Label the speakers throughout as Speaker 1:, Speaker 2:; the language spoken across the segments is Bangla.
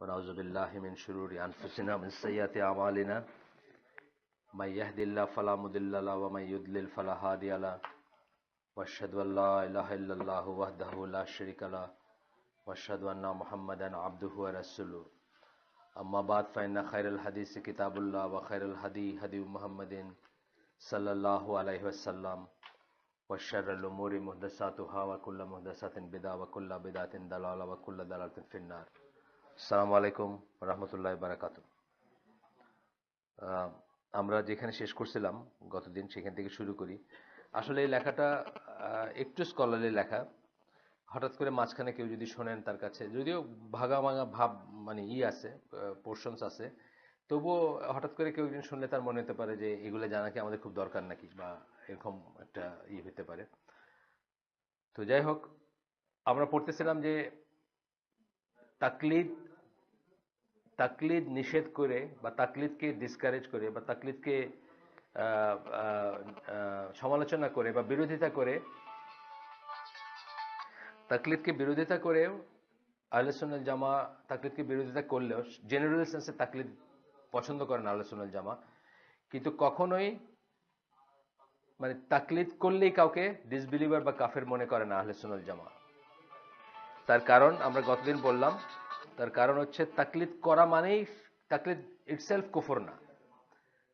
Speaker 1: ونعوذ بالله من شرور أنفسنا ومن سيئات أعمالنا من يهد الله فلا مضل له ومن يضلل فلا هادي له وأشهد أن لا إله إلا الله وحده لا شريك له وأشهد أن محمدا عبده ورسوله أما بعد فإن خير الحديث كتاب الله وخير الهدي هدي محمد صلى الله عليه وسلم وشر الأمور محدثاتها وكل محدثة بدعة وكل بدعة ضلالة وكل ضلالة في النار। আসসালামু আলাইকুম রহমতুল্লাহ বারাকাতুহু। আমরা যেখানে শেষ করছিলাম গতদিন সেখান থেকে শুরু করি। আসলে এই লেখাটা একটু স্কলারলি লেখা। হঠাৎ করে মাঝখানে কেউ যদি শোনেন, তার কাছে যদিও ভাগা ভাঙা ভাব মানে আছে, পোর্শনস আছে, তবুও হঠাৎ করে কেউ একজন শুনলে তার মনে হতে পারে যে এগুলো জানা কি আমাদের খুব দরকার নাকি, বা এরকম একটা হতে পারে। তো যাই হোক, আমরা পড়তেছিলাম যে তাকলিদ তাকলিদ নিষেধ করে বা তাকলিদকে ডিসকারেজ করে বা তাকলিদকে সমালোচনা করে বা বিরোধিতা করে, তাকলিদকে বিরোধিতা করেও আহলে সুন্নাত জামা তাকলিদকে বিরোধিতা করলেও জেনারেল সেন্সে তাকলিদ পছন্দ করেন আহলে সুন্নাত জামা। কিন্তু কখনোই মানে তাকলিদ করলেই কাউকে ডিসবিলিভার বা কাফের মনে করে না আহলে সুন্নাত জামা। তার কারণ আমরা গতদিন বললাম, তার কারণ হচ্ছে তাকলিদ করা মানেই তাকলিদ ইটসেলফ কুফর না।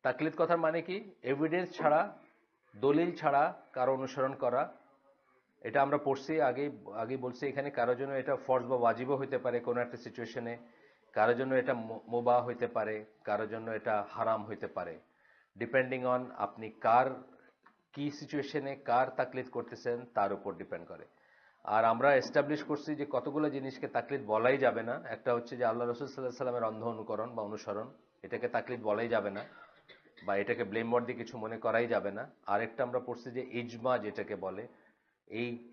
Speaker 1: তাকলিদ কথার মানে কি? এভিডেন্স ছাড়া, দলিল ছাড়া কারো অনুসরণ করা। এটা আমরা পড়ছি আগেই বলছি, এখানে কারোর জন্য এটা ফরজ বা ওয়াজিবও হইতে পারে কোনো একটা সিচুয়েশনে, কারোর জন্য এটা মুবাহ হইতে পারে, কারোর জন্য এটা হারাম হইতে পারে, ডিপেন্ডিং অন আপনি কি সিচুয়েশনে কার তাকলিদ করতেছেন তার উপর ডিপেন্ড করে। আর আমরা এস্টাবলিশ করছি যে কতগুলো জিনিসকে তাকলিদ বলাই যাবে না। একটা হচ্ছে যে আল্লাহ রসুল সাল্লাহ সাল্লামের অন্ধ অনুকরণ বা অনুসরণ, এটাকে তাকলিদ বলাই যাবে না বা এটাকে ব্লেম ওয়ার্দি কিছু মনে করাই যাবে না। আরেকটা আমরা পড়ছি যে ইজমা যেটাকে বলে,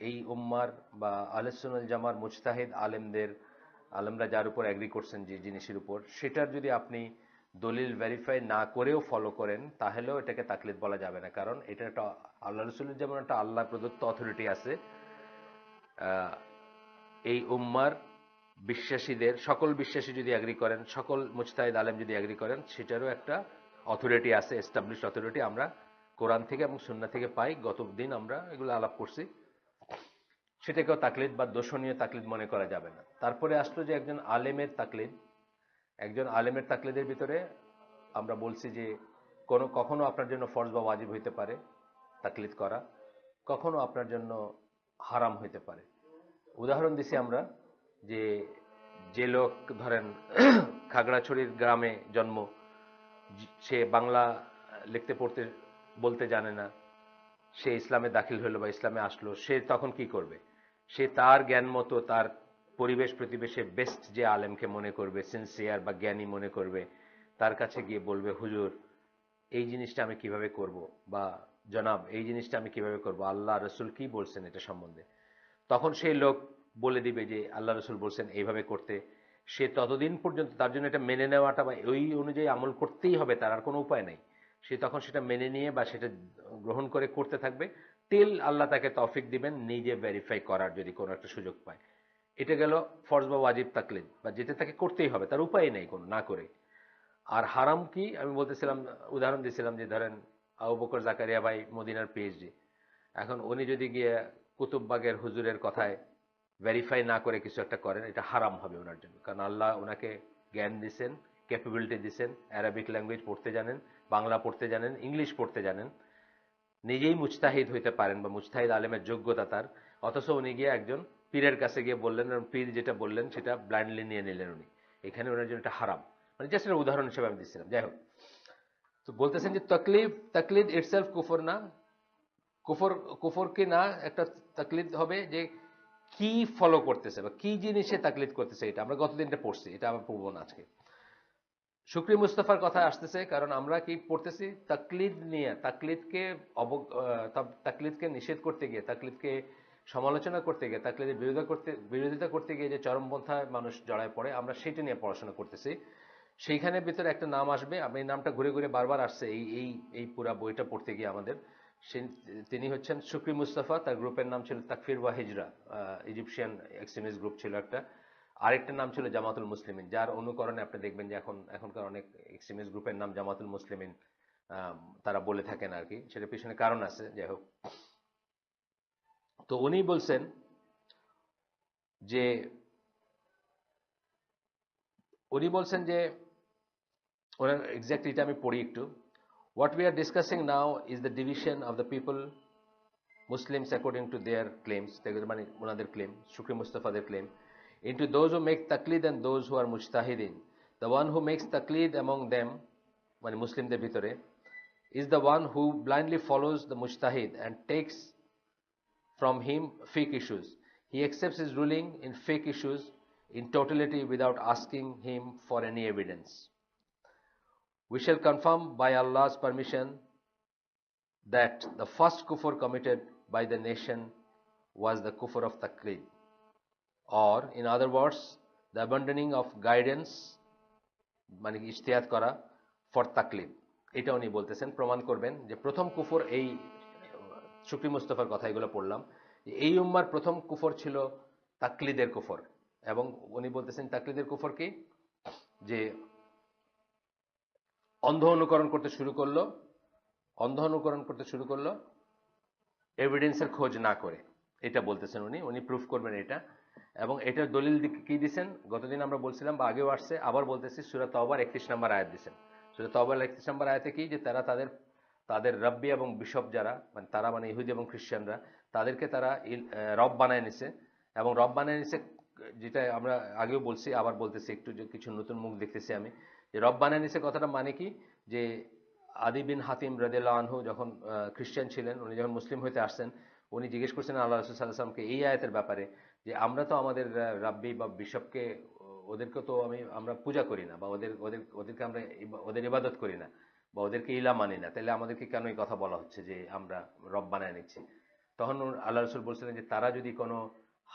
Speaker 1: এই উম্মার বা আহলে সুন্নাত জামার মুজতাহিদ আলেমরা যার উপর এগ্রি করছেন যে জিনিসের উপর, সেটার যদি আপনি দলিল ভেরিফাই না করেও ফলো করেন তাহলেও এটাকে তাকলিদ বলা যাবে না। কারণ এটা একটা আল্লাহ রসুলের যেমন একটা আল্লাহ প্রদত্ত অথরিটি আছে, এই উম্মার বিশ্বাসীদের সকল বিশ্বাসী যদি এগ্রি করেন, সকল মুজতাহিদ আলেম যদি এগ্রি করেন, সেটারও একটা অথরিটি আছে, এস্টাবলিশড অথরিটি। আমরা কোরআন থেকে এবং সুন্নাহ থেকে পাই। গতদিন আমরা এগুলো আলাপ করছি। সেটাকেও তাকলিদ বা দোষণীয় তাকলিদ মনে করা যাবে না। তারপরে আসলো যে একজন আলেমের তাকলিদের ভিতরে আমরা বলছি যে কখনো আপনার জন্য ফরজ বা ওয়াজিব হইতে পারে তাকলিদ করা, কখনো আপনার জন্য হারাম হইতে পারে। উদাহরণ দিছি আমরা যে যে লোক ধরেন খাগড়াছড়ির গ্রামে জন্ম, সে বাংলা লিখতে পড়তে বলতে জানে না, সে ইসলামে দাখিল হলো বা ইসলামে আসলো, সে তখন কি করবে? সে তার জ্ঞান মতো তার পরিবেশ প্রতিবেশে বেস্ট যে আলেমকে মনে করবে, সিনসিয়ার বা জ্ঞানী মনে করবে, তার কাছে গিয়ে বলবে, হুজুর এই জিনিসটা আমি কিভাবে করব, বা জনাব এই জিনিসটা আমি কিভাবে করব, আল্লাহ রসুল কি বলছেন এটা সম্বন্ধে। তখন সেই লোক বলে দিবে যে আল্লাহ রসুল বলছেন এইভাবে করতে। সে ততদিন পর্যন্ত তার জন্য এটা মেনে নেওয়াটা বা ওই অনুযায়ী আমল করতেই হবে, তার আর কোনো উপায় নাই। সে তখন সেটা মেনে নিয়ে বা সেটা গ্রহণ করে করতে থাকবে টিল আল্লাহ তাকে তৌফিক দিবেন নিজে ভেরিফাই করার যদি কোনো একটা সুযোগ পায়। এটা গেল ফরজ বা ওয়াজিব তাকলিদ, বা যেটা তাকে করতেই হবে, তার উপায় নেই কোনো না করে। আর হারাম কি আমি বলতেছিলাম, উদাহরণ দিয়েছিলাম যে ধরেন আবু বকর জাকারিয়া ভাই মদিনার পিএইচডি, এখন উনি যদি গিয়ে কুতুববাগের হুজুরের কথায় ভেরিফাই না করে কিছু একটা করেন, এটা হারাম হবে ওনার জন্য। কারণ আল্লাহ ওনাকে জ্ঞান দিচ্ছেন, ক্যাপাবিলিটি দিচ্ছেন, অ্যারাবিক ল্যাঙ্গুয়েজ পড়তে জানেন, বাংলা পড়তে জানেন, ইংলিশ পড়তে জানেন, নিজেই মুজতাহিদ হইতে পারেন বা মুজতাহিদ আলেমের যোগ্যতা তার। অথচ উনি গিয়ে একজন পীরের কাছে গিয়ে বললেন, পীর যেটা বললেন সেটা ব্লাইন্ডলি নিয়ে নিলেন উনি। এখানে ওনার জন্য এটা হারাম। মানে জাস্ট একটা উদাহরণ হিসেবে আমি দিচ্ছিলাম। যাই হোক, তো বলতেছেন যে তাকলিদ ইটসেলফ কুফর না। কুফর কুফর কি না, একটা তাকলিদ হবে যে কি ফলো করতেছে বা কি জিনিসে তাকলিদ করতেছে। এটা আমরা গতদিনটা পড়ছি, এটা আমরা পড়বো না আজকে। শুকরি মুস্তাফার কথা আসতেছে, কারণ আমরা কি পড়তেছি তাকলিদ নিয়ে, তাকলিদকে নিষেধ করতে গিয়ে, তাকলিদকে সমালোচনা করতে গিয়ে, তাকলিদের বিরোধিতা করতে গিয়ে যে চরমপন্থায় মানুষ জড়ায় পড়ে, আমরা সেটা নিয়ে পড়াশোনা করতেছি। সেইখানের ভিতরে একটা নাম আসবে, আমি এই নামটা ঘুরে ঘুরে বারবার আসছে এই এই এই পুরা বইটা পড়তে গিয়ে আমাদের। তিনি হচ্ছেন শুকরি মুস্তাফা, তার গ্রুপের নাম ছিল তাকফির ওয়া হিজরা, ইজিপশিয়ান এক্সট্রিমিস্ট গ্রুপ ছিল একটা। আরেকটা নাম ছিল জামাতুল মুসলিমিন, যার অনুকরণে আপনি দেখবেন যে এখনকার অনেক এক্সট্রিমিস্ট গ্রুপের নাম জামাতুল মুসলিমিন তারা বলে থাকেন আর কি। সেটার পিছনে কারণ আছে, যাই হোক। তো উনি বলছেন যে ওনার এক্স্যাক্ট এটা আমি পড়ি একটু। What we are discussing now is the division of the people Muslims according to their claims, মানে ওনাদের ক্লেম, শুকরি মুস্তাফাদের claim, into those who make taqlid and those who are mujtahidin. The one who makes taqlid among them, মানে মুসলিমদের ভিতরে, is the one who blindly follows the mujtahid and takes from him fiqh issues. He accepts his ruling in fiqh issues in totality without asking him for any evidence. We shall confirm by Allah's permission that the first kufr committed by the nation was the kufr of taqlid, or in other words, the abandoning of guidance, মানে ইজতিহাদ করা, ফর তাকলিদ। এটা উনি বলতেছেন, প্রমাণ করবেন যে প্রথম কুফর, এই শুকরি মুস্তাফার কথা এগুলো পড়লাম, এই উম্মার প্রথম কুফর ছিল তাকলিদের কুফর। এবং উনি বলতেছেন তাকলিদের কুফর কি, যে অন্ধ অনুকরণ করতে শুরু করলো এভিডেন্সের খোঁজ না করে। এটা বলতেছেন উনি প্রুফ করবেন এটা। এবং এটার দলিল কি দিচ্ছেন, গতদিন আমরা বলছিলাম বা আগেও আসছে, আবার বলতেছি, সূরা তওবার 31 নম্বর আয়াত দিচ্ছেন। সূরা তওবার 31 নম্বর আয়াতে কি, যে তারা তাদের রব্বি এবং বিশপ যারা, মানে তারা মানে ইহুদি এবং খ্রিস্টানরা, তাদেরকে তারা রব বানায় নিছে। এবং রব বানায় নিছে, যেটা আমরা আগেও বলছি, আবার বলতেছি, একটু কিছু নতুন মুখ দেখতেছি আমি, যে রব বানায় নিছে কথাটা মানে কি, যে আদি বিন হাতিম রাদিয়াল্লাহু আনহু যখন খ্রিস্টান ছিলেন, উনি যখন মুসলিম হইতে আসছেন, উনি জিজ্ঞেস করছেন আল্লাহ রাসূল সাল্লাল্লাহু আলাইহি ওয়াসাল্লামকে এই আয়াতের ব্যাপারে, যে আমরা তো আমাদের রাব্বি বা বিশপকে, ওদেরকে তো আমরা পূজা করি না, বা ওদেরকে আমরা ওদের ইবাদত করি না, বা ওদেরকে ইলা মানি না, তাহলে আমাদেরকে কেন এই কথা বলা হচ্ছে যে আমরা রব বানায় নিচ্ছি? তখন আল্লাহ রাসূল বলছিলেন যে তারা যদি কোনো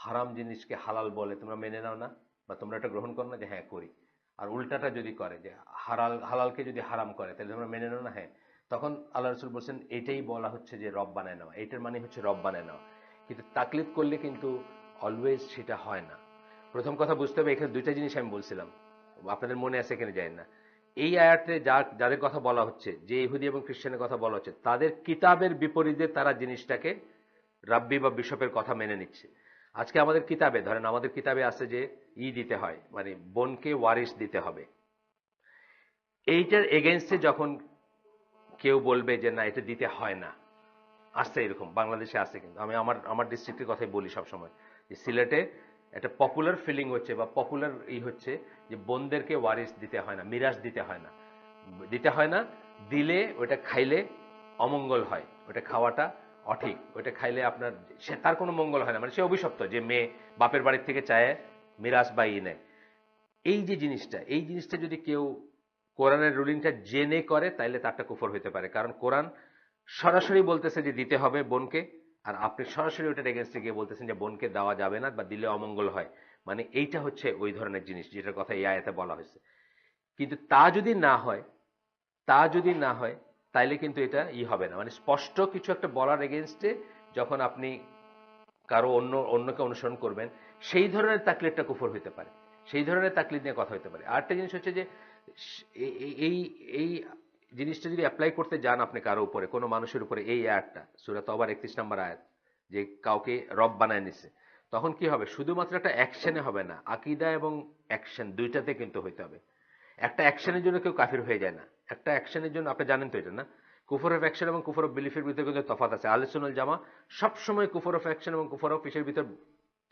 Speaker 1: হারাম জিনিসকে হালাল বলে, তোমরা মেনে নাও না, বা তোমরা এটা গ্রহণ করো না, যে হ্যাঁ করি। আর উল্টাটা যদি করে, যে হালালকে যদি হারাম করে, তাহলে তোমরা মেনে নাও না, হ্যাঁ। তখন আল্লাহ রাসূল বলছেন এইটাই বলা হচ্ছে যে রব বানায় নেওয়া, এইটার মানে হচ্ছে রব বানায় নেওয়া। কিন্তু তাকলিদ করলে কিন্তু অলওয়েজ সেটা হয় না। প্রথম কথা বুঝতে হবে, এখানে দুইটা জিনিস আমি বলছিলাম, আপনাদের মনে আছে এখানে যায় না। এই আয়াতে যাদের কথা বলা হচ্ছে, যে ইহুদি এবং খ্রিস্টানের কথা বলা হচ্ছে, তাদের কিতাবের বিপরীতে তারা জিনিসটাকে রাব্বি বা বিশপের কথা মেনে নিচ্ছে। আজকে আমাদের কিতাবে, ধরেন আমাদের কিতাবে আছে যে দিতে হয়, মানে বোনকে ওয়ারিশ দিতে হবে। এইটার এগেইনস্টে যখন কেউ বলবে যে না, এটা দিতে হয় না, আসছে এরকম, বাংলাদেশে আছে। কিন্তু আমি আমার ডিস্ট্রিক্টের কথাই বলি সবসময়, যে সিলেটে একটা পপুলার ফিলিং হচ্ছে, বা পপুলার হচ্ছে, যে বোনদেরকে ওয়ারিস দিতে হয় না, মিরাজ দিতে হয় না, দিলে ওটা খাইলে অমঙ্গল হয়, ওটা খাওয়াটা অঠিক, ওটা খাইলে আপনার তার কোনো মঙ্গল হয় না, মানে সে অভিশপ্ত, যে মেয়ে বাপের বাড়ির থেকে চায় মিরাজ বা নেয়। এই জিনিসটা যদি কেউ কোরআনের রুলিংটা জেনে করে, তাইলে তারটা কুফর হইতে পারে। কারণ কোরআন সরাসরি বলতেছে যে দিতে হবে বোনকে, আর আপনি সরাসরি ওটার এগেনস্টে গিয়ে বলতেছেন যে বোনকে দেওয়া যাবে না, বা দিলে অমঙ্গল হয়। মানে এইটা হচ্ছে ওই ধরনের জিনিস যেটার কথা এই আয়াতে বলা হয়েছে। কিন্তু তা যদি না হয় তাইলে কিন্তু এটা হবে না। মানে স্পষ্ট কিছু একটা বলার এগেনস্টে যখন আপনি কারো অন্যকে অনুসরণ করবেন, সেই ধরনের তাকলিদটা কুফর হইতে পারে, সেই ধরনের তাকলিদ নিয়ে কথা হইতে পারে। আরেকটা জিনিস হচ্ছে যে এই এই জিনিসটা যদি অ্যাপ্লাই করতে যান আপনি কারো উপরে, কোনো মানুষের উপরে, এই আয়াতটা সূরা তওবার 31 নম্বর আয়াত, যে কাউকে রব বানায় নিছে, তখন কি হবে? শুধুমাত্র একটা অ্যাকশনে হবে না, আকীদা এবং অ্যাকশন দুইটাতে কিন্তু হইতে হবে। একটা অ্যাকশনের জন্য কেউ কাফির হয়ে যায় না। একটা অ্যাকশনের জন্য, আপনি জানেন তো এটা না, কুফর অফ অ্যাকশন এবং কুফর অফ বিলিফের ভিতরে কিন্তু তফাৎ আছে। আহলে সুন্নাত জামা সবসময় কুফর অফ অ্যাকশন এবং কুফর অফ ইসের ভিতর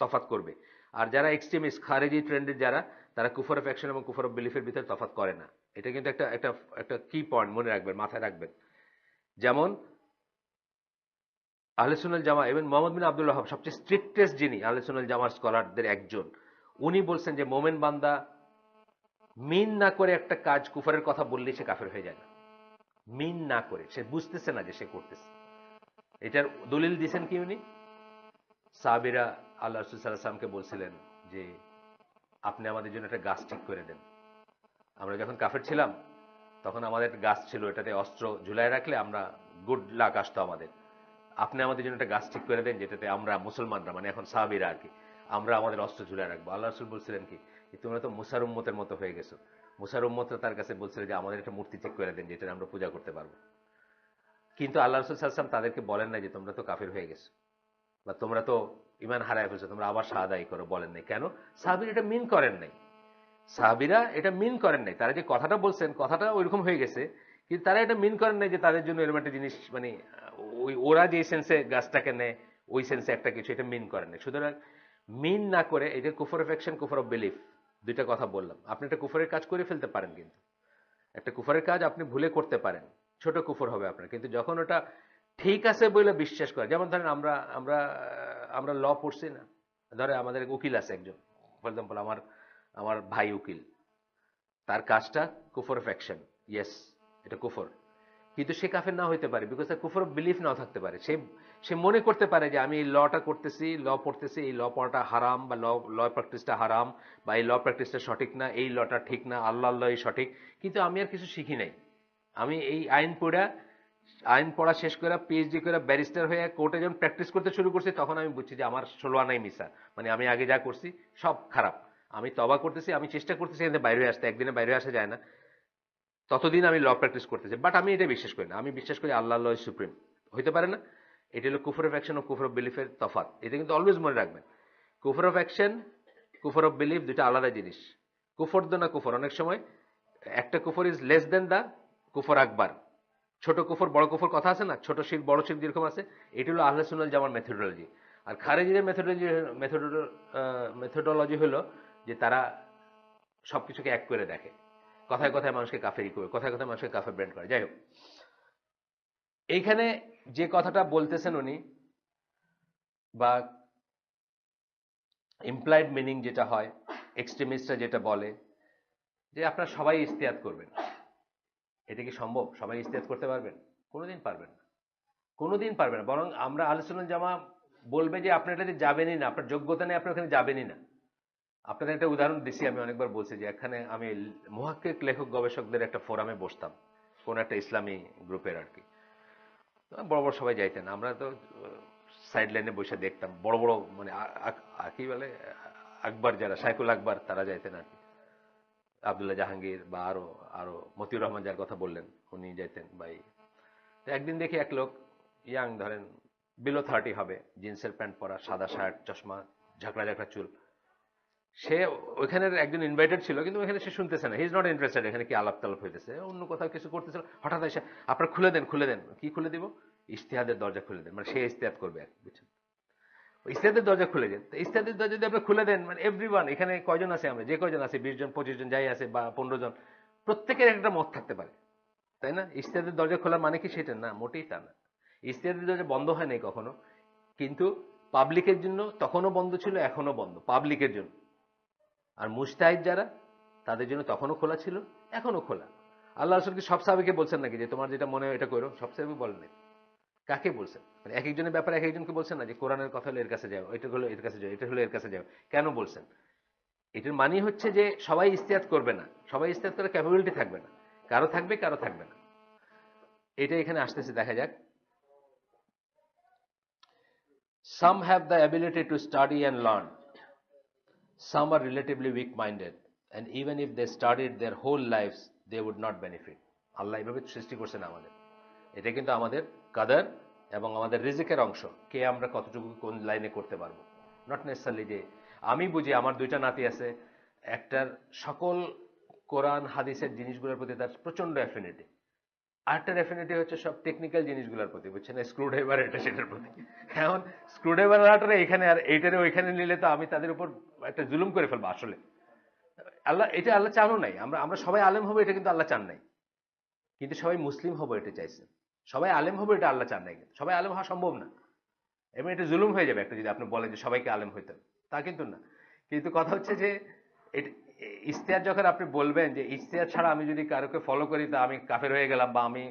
Speaker 1: তফাৎ করবে। আর যারা এক্সট্রিমিস্ট খারেজি ট্রেন্ডের যারা, তারা কুফর অফ অ্যাকশন এবং কুফর অফ বিলিফের ভিতর তফাৎ করে না। এটা কিন্তু একটা কি পয়েন্ট মনে রাখবেন, মাথায় রাখবেন। যেমন আহলে সুন্নাত জামা, এবং মোহাম্মদ বিন আব্দুল ওয়াহাব সবচেয়ে স্ট্রিক্টেস্ট যিনি আহলে সুন্নাত জামার স্কলারদের একজন, উনি বলছেন যে মোমেন বান্দা মিন না করে একটা কাজ কুফরের কথা বললেই সে কাফের হয়ে যায় না। মিন না করে, সে বুঝতেছে না যে সে করতেছে। এটার দলিল দিয়েছেন কি উনি? সাহাবীরা আল্লাহ রাসূল সাল্লাল্লাহু আলাইহি ওয়াসাল্লামকে বলছিলেন যে আপনি আমাদের জন্য একটা গাছ ঠিক করে দেন। আমরা যখন কাফের ছিলাম তখন আমাদের একটা গাছ ছিল, এটাতে অস্ত্র ঝুলায় রাখলে আমরা গুড লাক আসতো আমাদের। আপনি আমাদের জন্য একটা গাছ ঠিক করে দেন, যেটাতে আমরা মুসলমানরা, মানে এখন সাহাবীরা আর কি, আমরা আমাদের অস্ত্র ঝুলে রাখবো। আল্লাহ রাসূল বলছিলেন কি, তোমরা তো মুসার উম্মতের মতো হয়ে গেছো। মুসার উম্মতরা তার কাছে বলছিল যে আমাদের একটা মূর্তি ঠিক করে দেন যেটা আমরা পূজা করতে পারবো। কিন্তু আল্লাহ রাসূল সাল্লাল্লাহু আলাইহি ওয়াসাল্লাম তাদেরকে বলেন না যে তোমরা তো কাফির হয়ে গেছো বা তোমরা তো ঈমান হারায় ফেলছো, তোমরা আবার শাহাদাত করো, বলেন নাই। কেন? সাহাবীরা এটা মিন করেন নাই। সাহাবীরা এটা মিন করেন নাই। তারা যে কথাটা বলছেন কথাটা ওইরকম হয়ে গেছে, কিন্তু তারা এটা মিন করেন নাই যে তাদের জন্য এরকম একটা জিনিস মানে ওই ওরা যে সেন্সে গাছটাকে নেয় ওই সেন্সে একটা কিছু, এটা মিন করেন নাই। সুতরাং মিন না করে, এটা কুফর অফ অ্যাকশন, কুফর অফ বিলিফ, দুইটা কথা বললাম। আপনি একটা কুফরের কাজ করে ফেলতে পারেন, কিন্তু একটা কুফরের কাজ আপনি ভুলে করতে পারেন, ছোট কুফর হবে আপনার। কিন্তু যখন ওটা ঠিক আছে বলে বিশ্বাস করে, যেমন ধরেন আমরা আমরা আমরা ল পড়ছি না, ধরে আমাদের উকিল আছে একজন, ফর এক্সাম্পল আমার আমার ভাই উকিল, তার কাজটা কুফর অফ অ্যাকশন, ইয়েস এটা কুফর, কিন্তু সে কাফের না হইতে পারে, বিকজ তার কুফর অফ বিলিফ নাও থাকতে পারে। সে সে মনে করতে পারে যে আমি এই লটা করতেছি, ল পড়তেছি, এই ল পড়াটা হারাম, বা ল ল প্র্যাকটিসটা হারাম, বা এই ল প্র্যাকটিসটা সঠিক না, এই লটা ঠিক না, আল্লাহ আল্লাহ এই সঠিক, কিন্তু আমি আর কিছু শিখি নাই। আমি এই আইন পড়া শেষ করে পিএইচডি করে ব্যারিস্টার হয়ে কোর্টে যখন প্র্যাকটিস করতে শুরু করছি, তখন আমি বুঝছি যে আমার 16 আনাই মিশা, মানে আমি আগে যা করছি সব খারাপ। আমি তবা করতেছি, আমি চেষ্টা করতেছি এখানে বাইরে আসতে, একদিনে বাইরে আসা যায় না, ততদিন আমি ল প্র্যাকটিস করতেছি। বাট আমি এটা বিশ্বাস করি না, আমি বিশ্বাস করি আল্লাহ আল্লাহ সুপ্রিম, হইতে পারে না। এটা হলো কুফর অফ অ্যাকশন ও কুফর অফ বিলিফের তফাৎ, এটা কিন্তু অলওয়েজ মনে রাখবেন। কুফর অফ অ্যাকশন, কুফর অফ বিলিফ দুটো আলাদা জিনিস। কুফর দো না কুফর, অনেক সময় একটা কুফর ইজ লেস দেন দা কুফর আকবার। ছোট কুফর বড় কুফর কথা আছে না, ছোট শির বড় শির যেরকম আছে, এটি হলো আহলে সুন্নাত জামার মেথোডোলজি। আর খারেজিদের মেথোডোলজি হলো যে তারা সবকিছুকে এক করে দেখে, কথায় কথায় মানুষকে কাফেরি করে, কথায় কথায় মানুষকে কাফের ব্র্যান্ড করে। যাই হোক, এইখানে যে কথাটা বলতেছেন উনি, বা ইমপ্লাইড মিনিং যেটা হয়, এক্সট্রিমিস্টরা যেটা বলে যে আপনারা সবাই ইস্তেহাদ করবেন, এটা কি সম্ভব? সবাই ইস্তেহাদ করতে পারবেন? কোনোদিন পারবেন না, কোনোদিন পারবেন না। বরং আমরা আহলে সুন্নাত জামা বলবে যে আপনি এটাতে যাবেনই না, আপনার যোগ্যতা নেই, আপনি ওখানে যাবেনই না। আপনাদের একটা উদাহরণ দিছি, আমি অনেকবার বলছি যে এখানে আমি মুহাক্কিক লেখক গবেষকদের একটা ফোরামে বসতাম, কোন একটা ইসলামী গ্রুপের আর কি। বড় বড় সবাই যাইতেন, আমরা তো সাইড লাইনে বসে দেখতাম। বড় বড় মানে কি বলে আকবর, যারা শাইখুল আকবর, তারা যাইতেন আর কি, আবদুল্লাহ জাহাঙ্গীর বা আরো আরো মতিউর রহমান যার কথা বললেন, উনি যাইতেন ভাই। তো একদিন দেখি এক লোক, ইয়াং ধরেন বিলো 30 হবে, জিন্সের প্যান্ট পরা, সাদা শার্ট, চশমা, ঝাঁকড়া ঝাঁকড়া চুল, সে ওইখানের একজন ইনভাইটেড ছিল, কিন্তু ওইখানে সে শুনতেছে না, হি ইজ নট ইন্টারেস্টেড এখানে কি আলাপ তালাপ হইতেছে, অন্য কোথাও কিছু করতেছিল। হঠাৎ এসে আপনার খুলে দেন, খুলে দেন, কি খুলে দিব? ইস্তেহাদের দরজা খুলে দেন, মানে সে ইস্তেহাদ করবে আর কি, বুঝছেন? ইস্তেহাদের দরজা খুলে দেন। ইস্তেহাদের দরজা যদি আপনি খুলে দেন, মানে এভরিওয়ান, এখানে কয়জন আছে, আমরা যে কয়জন আছে, 20 জন 25 জন যাই আছে, বা 15 জন, প্রত্যেকের একটা মত থাকতে পারে, তাই না? ইস্তেহাদের দরজা খোলার মানে কি সেটা না, মোটেই তা না। ইস্তেহাদের দরজা বন্ধ হয় নাই কখনো, কিন্তু পাবলিকের জন্য তখনও বন্ধ ছিল, এখনো বন্ধ পাবলিকের জন্য। আর মুজতাহিদ যারা, তাদের জন্য তখনও খোলা ছিল, এখনো খোলা। আল্লাহ রাসূল কি সব সাহাবীকে বলছেন নাকি যে তোমার যেটা মনে হয় এটা করো? সব সাহাবী বলেন নাই। কাকে বলছেন? মানে এক একজনের ব্যাপারে এক একজনকে বলছেন না যে কোরআনের কথা হলো এর কাছে যাও, এটা হলো এর কাছে যাও, এটা হলো এর কাছে যাও। কেন বলছেন? এটার মানে হচ্ছে যে সবাই ইস্তেহাদ করবে না, সবাই ইস্তেহাদ করার ক্যাপাবিলিটি থাকবে না, কারো থাকবে কারো থাকবে না। এটা এখানে আসতেছে, দেখা যাক। Some have the ability to study and learn. Some are relatively weak-minded, and even if they studied their whole lives, they would not benefit. আল্লাহ এভাবে সৃষ্টি করছেন আমাদের। এটা কিন্তু আমাদের কাদার এবং আমাদের রিজিকের অংশ, কে আমরা কতটুকু কোন লাইনে করতে পারবো। নট নেসেসারলি যে আমি বুঝি, আমার দুইটা নাতি আছে, একটার সকল কোরআন হাদিসের জিনিসগুলোর প্রতি তার প্রচন্ড অ্যাফিনিটি, আরেকটার অ্যাফিনিটি হচ্ছে সব টেকনিক্যাল জিনিসগুলোর প্রতি, বুঝছেন, স্ক্রু ড্রাইভার এটা সেটার প্রতি। এখন স্ক্রু ড্রাইভার আলাটারে এখানে আর এইটারে ওইখানে নিলে তো আমি তাদের উপর একটা জুলুম করে ফেলবো আসলে। আল্লাহ এটা আল্লাহ চানও নাই, আমরা আমরা সবাই আলেম হবো এটা কিন্তু আল্লাহ চান নাই, কিন্তু সবাই মুসলিম হবো এটা চাইছেন। সবাই আলেম হবো এটা আল্লাহ চান নাই, কিন্তু সবাই আলেম হওয়া সম্ভব না, এবং এটা জুলুম হয়ে যাবে একটা, যদি আপনি বলেন যে সবাইকে আলেম হইতে হবে, তা কিন্তু না। কিন্তু কথা হচ্ছে যে ইস্তেহাদ যখন আপনি বলবেন যে ইস্তেহাদ ছাড়া আমি যদি কারোকে ফলো করি তা আমি কাফের হয়ে গেলাম, বা আমি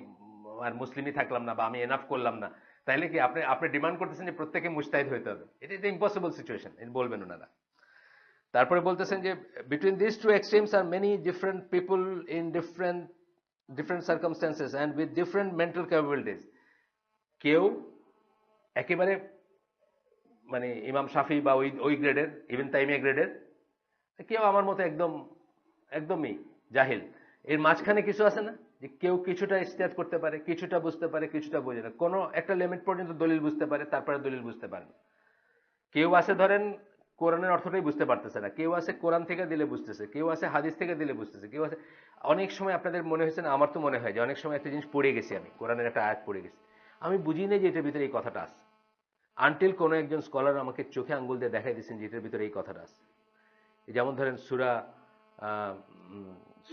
Speaker 1: আর মুসলিমই থাকলাম না, বা আমি এনাফ করলাম না, তাইলে কি আপনি আপনি ডিমান্ড করতেছেন যে প্রত্যেকে মুজতাহিদ হইতে হবে? এটা ইম্পসিবল সিচুয়েশন, এটা বলবেন ওনারা। তারপরে বলতেছেন যে between this two extremes are many different people in different different circumstances and with different mental capabilities. কেউ একেবারে মানে ইমাম শাফি বা ওই ওই গ্রেডের, ইবনে তাইমিয়া গ্রেডের, কেউ আমার মতো একদমই জাহিল। এর মাঝখানে কিছু আছে না, যে কেউ কিছুটা ইস্তেহাদ করতে পারে, কিছুটা বুঝতে পারে, কিছুটা বোঝে না, কোনো একটা লিমিট পর্যন্ত দলিল বুঝতে পারে, তারপরে দলিল বুঝতে পারে না। কেউ আছে ধরেন কোরআনের অর্থটাই বুঝতে পারতেছে না, কেউ আছে কোরআন থেকে দিলে বুঝতেছে, কেউ আছে হাদিস থেকে দিলে বুঝতেছে, কেউ আছে। অনেক সময় আপনাদের মনে হয়েছে না, আমার তো মনে হয় যে অনেক সময় একটা জিনিস পড়ে গেছি, আমি কোরআনের একটা আয়াত পড়ে গেছি, আমি বুঝি না যে এটার ভিতরে এই কথাটা আছে, আনটিল কোনো একজন স্কলার আমাকে চোখে আঙ্গুল দিয়ে দেখাই দিচ্ছেন যে এটার ভিতরে এই কথাটা আছে। যেমন ধরেন সূরা আহ,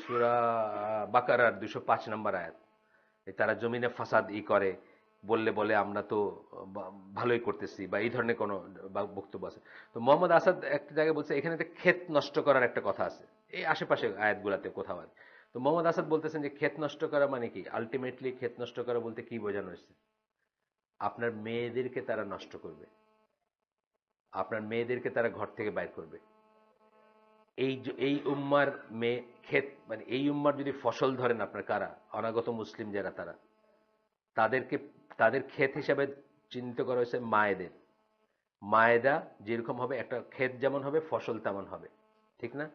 Speaker 1: সূরা বাকারার 205 নম্বর আয়াত, তারা জমিনে ফাসাদ করে বললে বলে আমরা তো ভালোই করতেছি, বা এই ধরনের কোনো বক্তব্য আছে। তো মোহাম্মদ আসাদ একটা জায়গায় বলছে এখানে একটা ক্ষেত নষ্ট করার একটা কথা আছে, এই আশেপাশে আয়াতগুলাতে কোথাও আছে। তো মোহাম্মদ আসাদ বলতেছেন যে ক্ষেত নষ্ট করা মানে কি, আলটিমেটলি ক্ষেত নষ্ট করা বলতে কি বোঝানো হয়েছে, আপনার মেয়েদেরকে তারা নষ্ট করবে, আপনার মেয়েদেরকে তারা ঘর থেকে বাইর করবে। এই উম্মার মেয়ে ক্ষেত, মানে এই উম্মার যদি ফসল ধরেন আপনার কারা, অনাগত মুসলিম যারা, তারা তাদেরকে তাদের ক্ষেত হিসাবে চিহ্নিত করা হয়েছে মায়েদের। মায়েদা যেরকম হবে, একটা ক্ষেত যেমন হবে ফসল তেমন হবে, ঠিক না?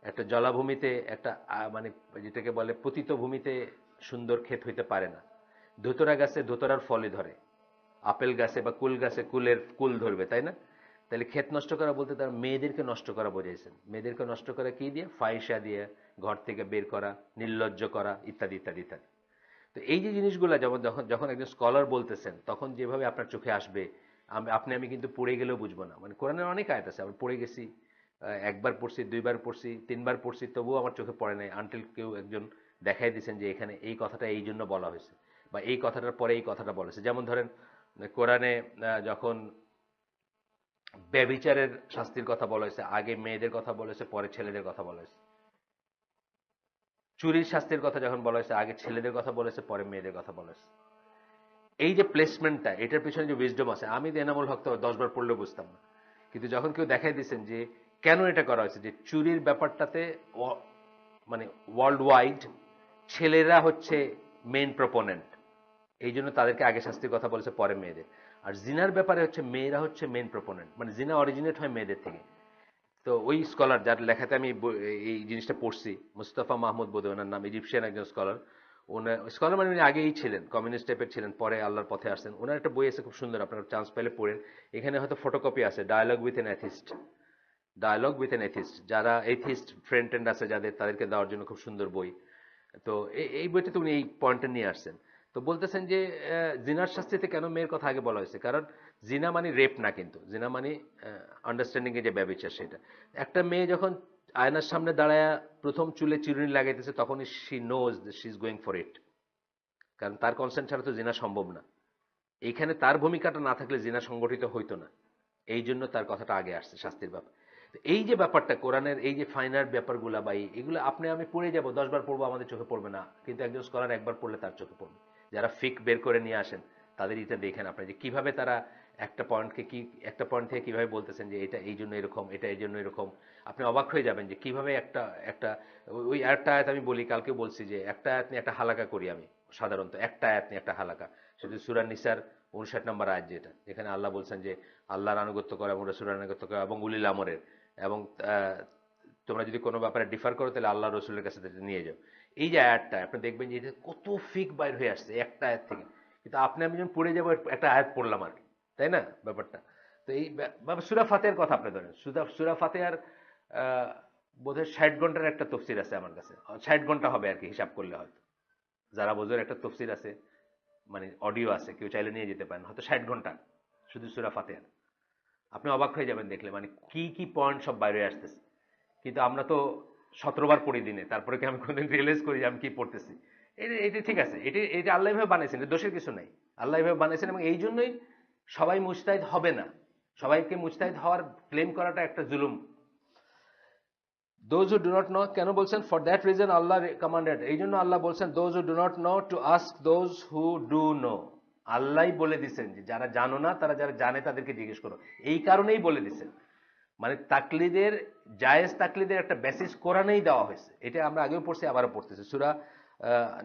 Speaker 1: একটা জলাভূমিতে একটা মানে যেটাকে বলে পতিত ভূমিতে সুন্দর ক্ষেত হইতে পারে না। ধুতরা গাছে ধুতরার ফলই ধরে, আপেল গাছে বা কুল গাছে কুলের কুল ধরবে, তাই না? তাহলে ক্ষেত নষ্ট করা বলতে তার মেয়েদেরকে নষ্ট করা বোঝাইছেন। মেয়েদেরকে নষ্ট করা কি দিয়ে? ফাহিশা দিয়ে, ঘর থেকে বের করা, নির্লজ্জ করা, ইত্যাদি ইত্যাদি ইত্যাদি। তো এই যে জিনিসগুলো যেমন যখন যখন একজন স্কলার বলতেছেন, তখন যেভাবে আপনার চোখে আসবে, আমি কিন্তু পড়ে গেলেও বুঝবো না। মানে কোরআনের অনেক আয়াত আছে আমি পড়ে গেছি, একবার পড়ছি, দুইবার পড়ছি, তিনবার পড়ছি, তবুও আমার চোখে পড়ে নাই, আনটিল কেউ একজন দেখাই দিয়েছেন যে এখানে এই কথাটা এই জন্য বলা হয়েছে, বা এই কথাটার পরে এই কথাটা বলা হয়েছে। যেমন ধরেন কোরআনে যখন ব্যভিচারের শাস্তির কথা বলা হয়েছে, আগে মেয়েদের কথা বলা হয়েছে, পরে ছেলেদের কথা বলা হয়েছে। চুরির শাস্তির কথা যখন বলা হয়েছে, আগে ছেলেদের কথা বলেছে, পরে মেয়েদের কথা বলা হয়েছে। এই যে প্লেসমেন্টটা, এটার পিছনে যে উইজডম আছে, আমি এনামুল হক তো 10 বার পড়লেও বুঝতাম না। কিন্তু যখন কেউ দেখাই দিচ্ছেন যে কেন এটা করা হয়েছে, যে চুরির ব্যাপারটাতে মানে ওয়ার্ল্ড ওয়াইড ছেলেরা হচ্ছে মেইন প্রপোনেন্ট, এই জন্য তাদেরকে আগে শাস্তির কথা বলেছে, পরে মেয়েদের। আর জিনার ব্যাপারে হচ্ছে মেয়েরা হচ্ছে মেইন প্রপোনেন্ট, মানে জিনা অরিজিনেট হয় মেয়েদের থেকে। তো ওই স্কলার যার লেখাতে আমি এই জিনিসটা পড়ছি, মুস্তাফা মাহমুদ বোধ ওনার নাম, ইজিপশিয়ান একজন স্কলার। ওনার স্কলার মানে উনি আগেই ছিলেন, কমিউনিস্ট টাইপের ছিলেন, পরে আল্লাহর পথে আসছেন। ওনার একটা বই আছে খুব সুন্দর, আপনার চান্স পেলে পড়েন। এখানে হয়তো ফটোকপি আছে, dialogue with an atheist. Dialogue with an atheist, যারা এথিস্ট ফ্রেন্ড ট্রেন্ড আছে যাদের, তাদেরকে দেওয়ার জন্য খুব সুন্দর বই। তো এই বইটাতে উনি এই পয়েন্টটা নিয়ে আসছেন। তো বলতেছেন যে জিনার শাস্তিতে কেন মেয়ের কথা আগে বলা হয়েছে, কারণ জিনা মানে রেপ না, কিন্তু জিনা মানে আন্ডারস্ট্যান্ডিং এ যে ব্যবচার, সেটা। একটা মেয়ে যখন আয়নার সামনে দাঁড়ায় প্রথম চুলে চিরুনি লাগাইতেছে, তখনই she knows she is going for it, কারণ তার কনসেন্ট ছাড়া তো জিনা সম্ভব না। এইখানে তার ভূমিকাটা না থাকলে জিনা সংগঠিত হইতো না, এই জন্য তার কথাটা আগে আসছে শাস্তির ব্যাপার। এই যে ব্যাপারটা কোরআনের, এই যে ফাইনার ব্যাপারগুলা বা এগুলো আপনি আমি পড়ে যাব, 10 বার পড়বো, আমাদের চোখে পড়বে না, কিন্তু একজন স্কলার একবার পড়লে তার চোখে পড়বে। যারা ফিক বের করে নিয়ে আসেন, তাদের এটা দেখেন আপনি, যে কিভাবে তারা একটা পয়েন্টকে একটা পয়েন্ট থেকে কিভাবে বলতেছেন যে এটা এই জন্য এরকম, এটা এই জন্য এরকম। আপনি অবাক হয়ে যাবেন যে কিভাবে একটা একটা ওই একটা আয়াত আমি বলি, কালকে বলছি যে একটা আয়াত নিয়ে একটা হালাকা করি আমি, সাধারণত একটা আয়াত নিয়ে একটা হালাকা, সেটা সূরা নিসার 59 নম্বর আয়াত, যেটা যেখানে আল্লাহ বলছেন যে আল্লাহর আনুগত্য করা এবং রাসূলের আনুগত্য করা এবং উলিল আমরের, এবং তোমরা যদি কোনো ব্যাপারে ডিফার করো তাহলে আল্লাহ রসুলের কাছে নিয়ে যাও। এই যে আয়াতটা আপনি দেখবেন যে কত ফিক বাইর হয়ে আসছে একটা আয়াত থেকে। কিন্তু আপনি আমি যখন পড়ে যাবো, একটা আয়াত পড়লাম আর কি, তাই না ব্যাপারটা? তো এই সূরা ফাতিহার কথা আপনি ধরেন, সূরা ফাতিহার বোধহয় 60 ঘন্টার একটা তফসির আছে আমার কাছে, 60 ঘন্টা হবে আর কি হিসাব করলে, হয়তো যারা বোঝের একটা তফসির আছে, মানে অডিও আছে, কেউ চাইলে নিয়ে যেতে পারেন, হয়তো 60 ঘন্টা শুধু সূরা ফাতিহার। আপনি অবাক হয়ে যাবেন দেখলে, মানে কি কি পয়েন্ট সব বাইরে আসতেছে। কিন্তু আমরা তো 17 বার পড়ি দিনে, তারপরে কি আমি কোনদিন রিয়েলাইজ করি যে আমি কি পড়তেছি? এটা ঠিক আছে, এটা আল্লাহ এভাবে বানিয়েছেন, দোষের কিছু নাই। আল্লাহ এভাবে বানিয়েছেন, এবং এই জন্যই সবাই মুজতাহিদ হবে না। সবাইকে মুজতাহিদ হওয়ার ক্লেম করাটা একটা জুলুম। Those who do not know, কেন বলছেন? For that reason Allah commanded, এই জন্য আল্লাহ বলছেন those who do not know to ask those who do know. Allah বলে দিচ্ছেন যে যারা জানো না, তারা যারা জানে তাদেরকে জিজ্ঞেস করো। এই কারণেই বলে দিচ্ছেন, মানে তাকলিদের, জায়েজ তাকলিদের একটা বেসিস কোরআনেই দেওয়া হয়েছে। এটা আমরা আগেও পড়ছি, আবারও পড়তেছি। সূরা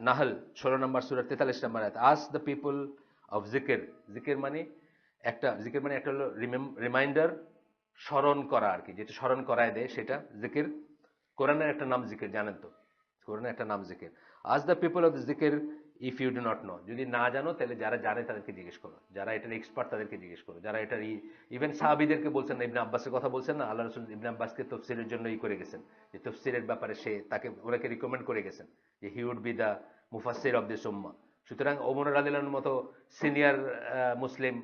Speaker 1: নাহল 16 নম্বর সূরা 43 নম্বর আয়াত, আস্ক দ্য পিপল অফ জিকির। জিকির মানে একটা জিকির মানে একটা হলো রিমাইন্ডার, স্মরণ করা আর কি, যেটা স্মরণ করায় দেয় সেটা জিকির। কোরআনের একটা নাম জিকির, জানেন তো, কোরআনের একটা নাম জিকির। আজ দ্য পিপল অফ দ্য জিকির if you do not know, যদি না জানো তাহলে যারা জানে তাদেরকে জিজ্ঞেস করো, যারা এটার এক্সপার্ট তাদেরকে জিজ্ঞেস করো, যারা এটার ইভেন সাহাবীদেরকে বলছেন না, ইবনে আব্বাসের কথা বলছেন না, আল্লাহ রাসূল ইবনে আব্বাসকে তফসিরের জন্য করে গেছেন, যে তফসিরের ব্যাপারে সে তাকে ওনাকে রিকমেন্ড করে গেছেন যে he would be the mufassir of this ummah. সুতরাং ওমর রাদিয়াল্লাহু আনহুর মতো সিনিয়র মুসলিম,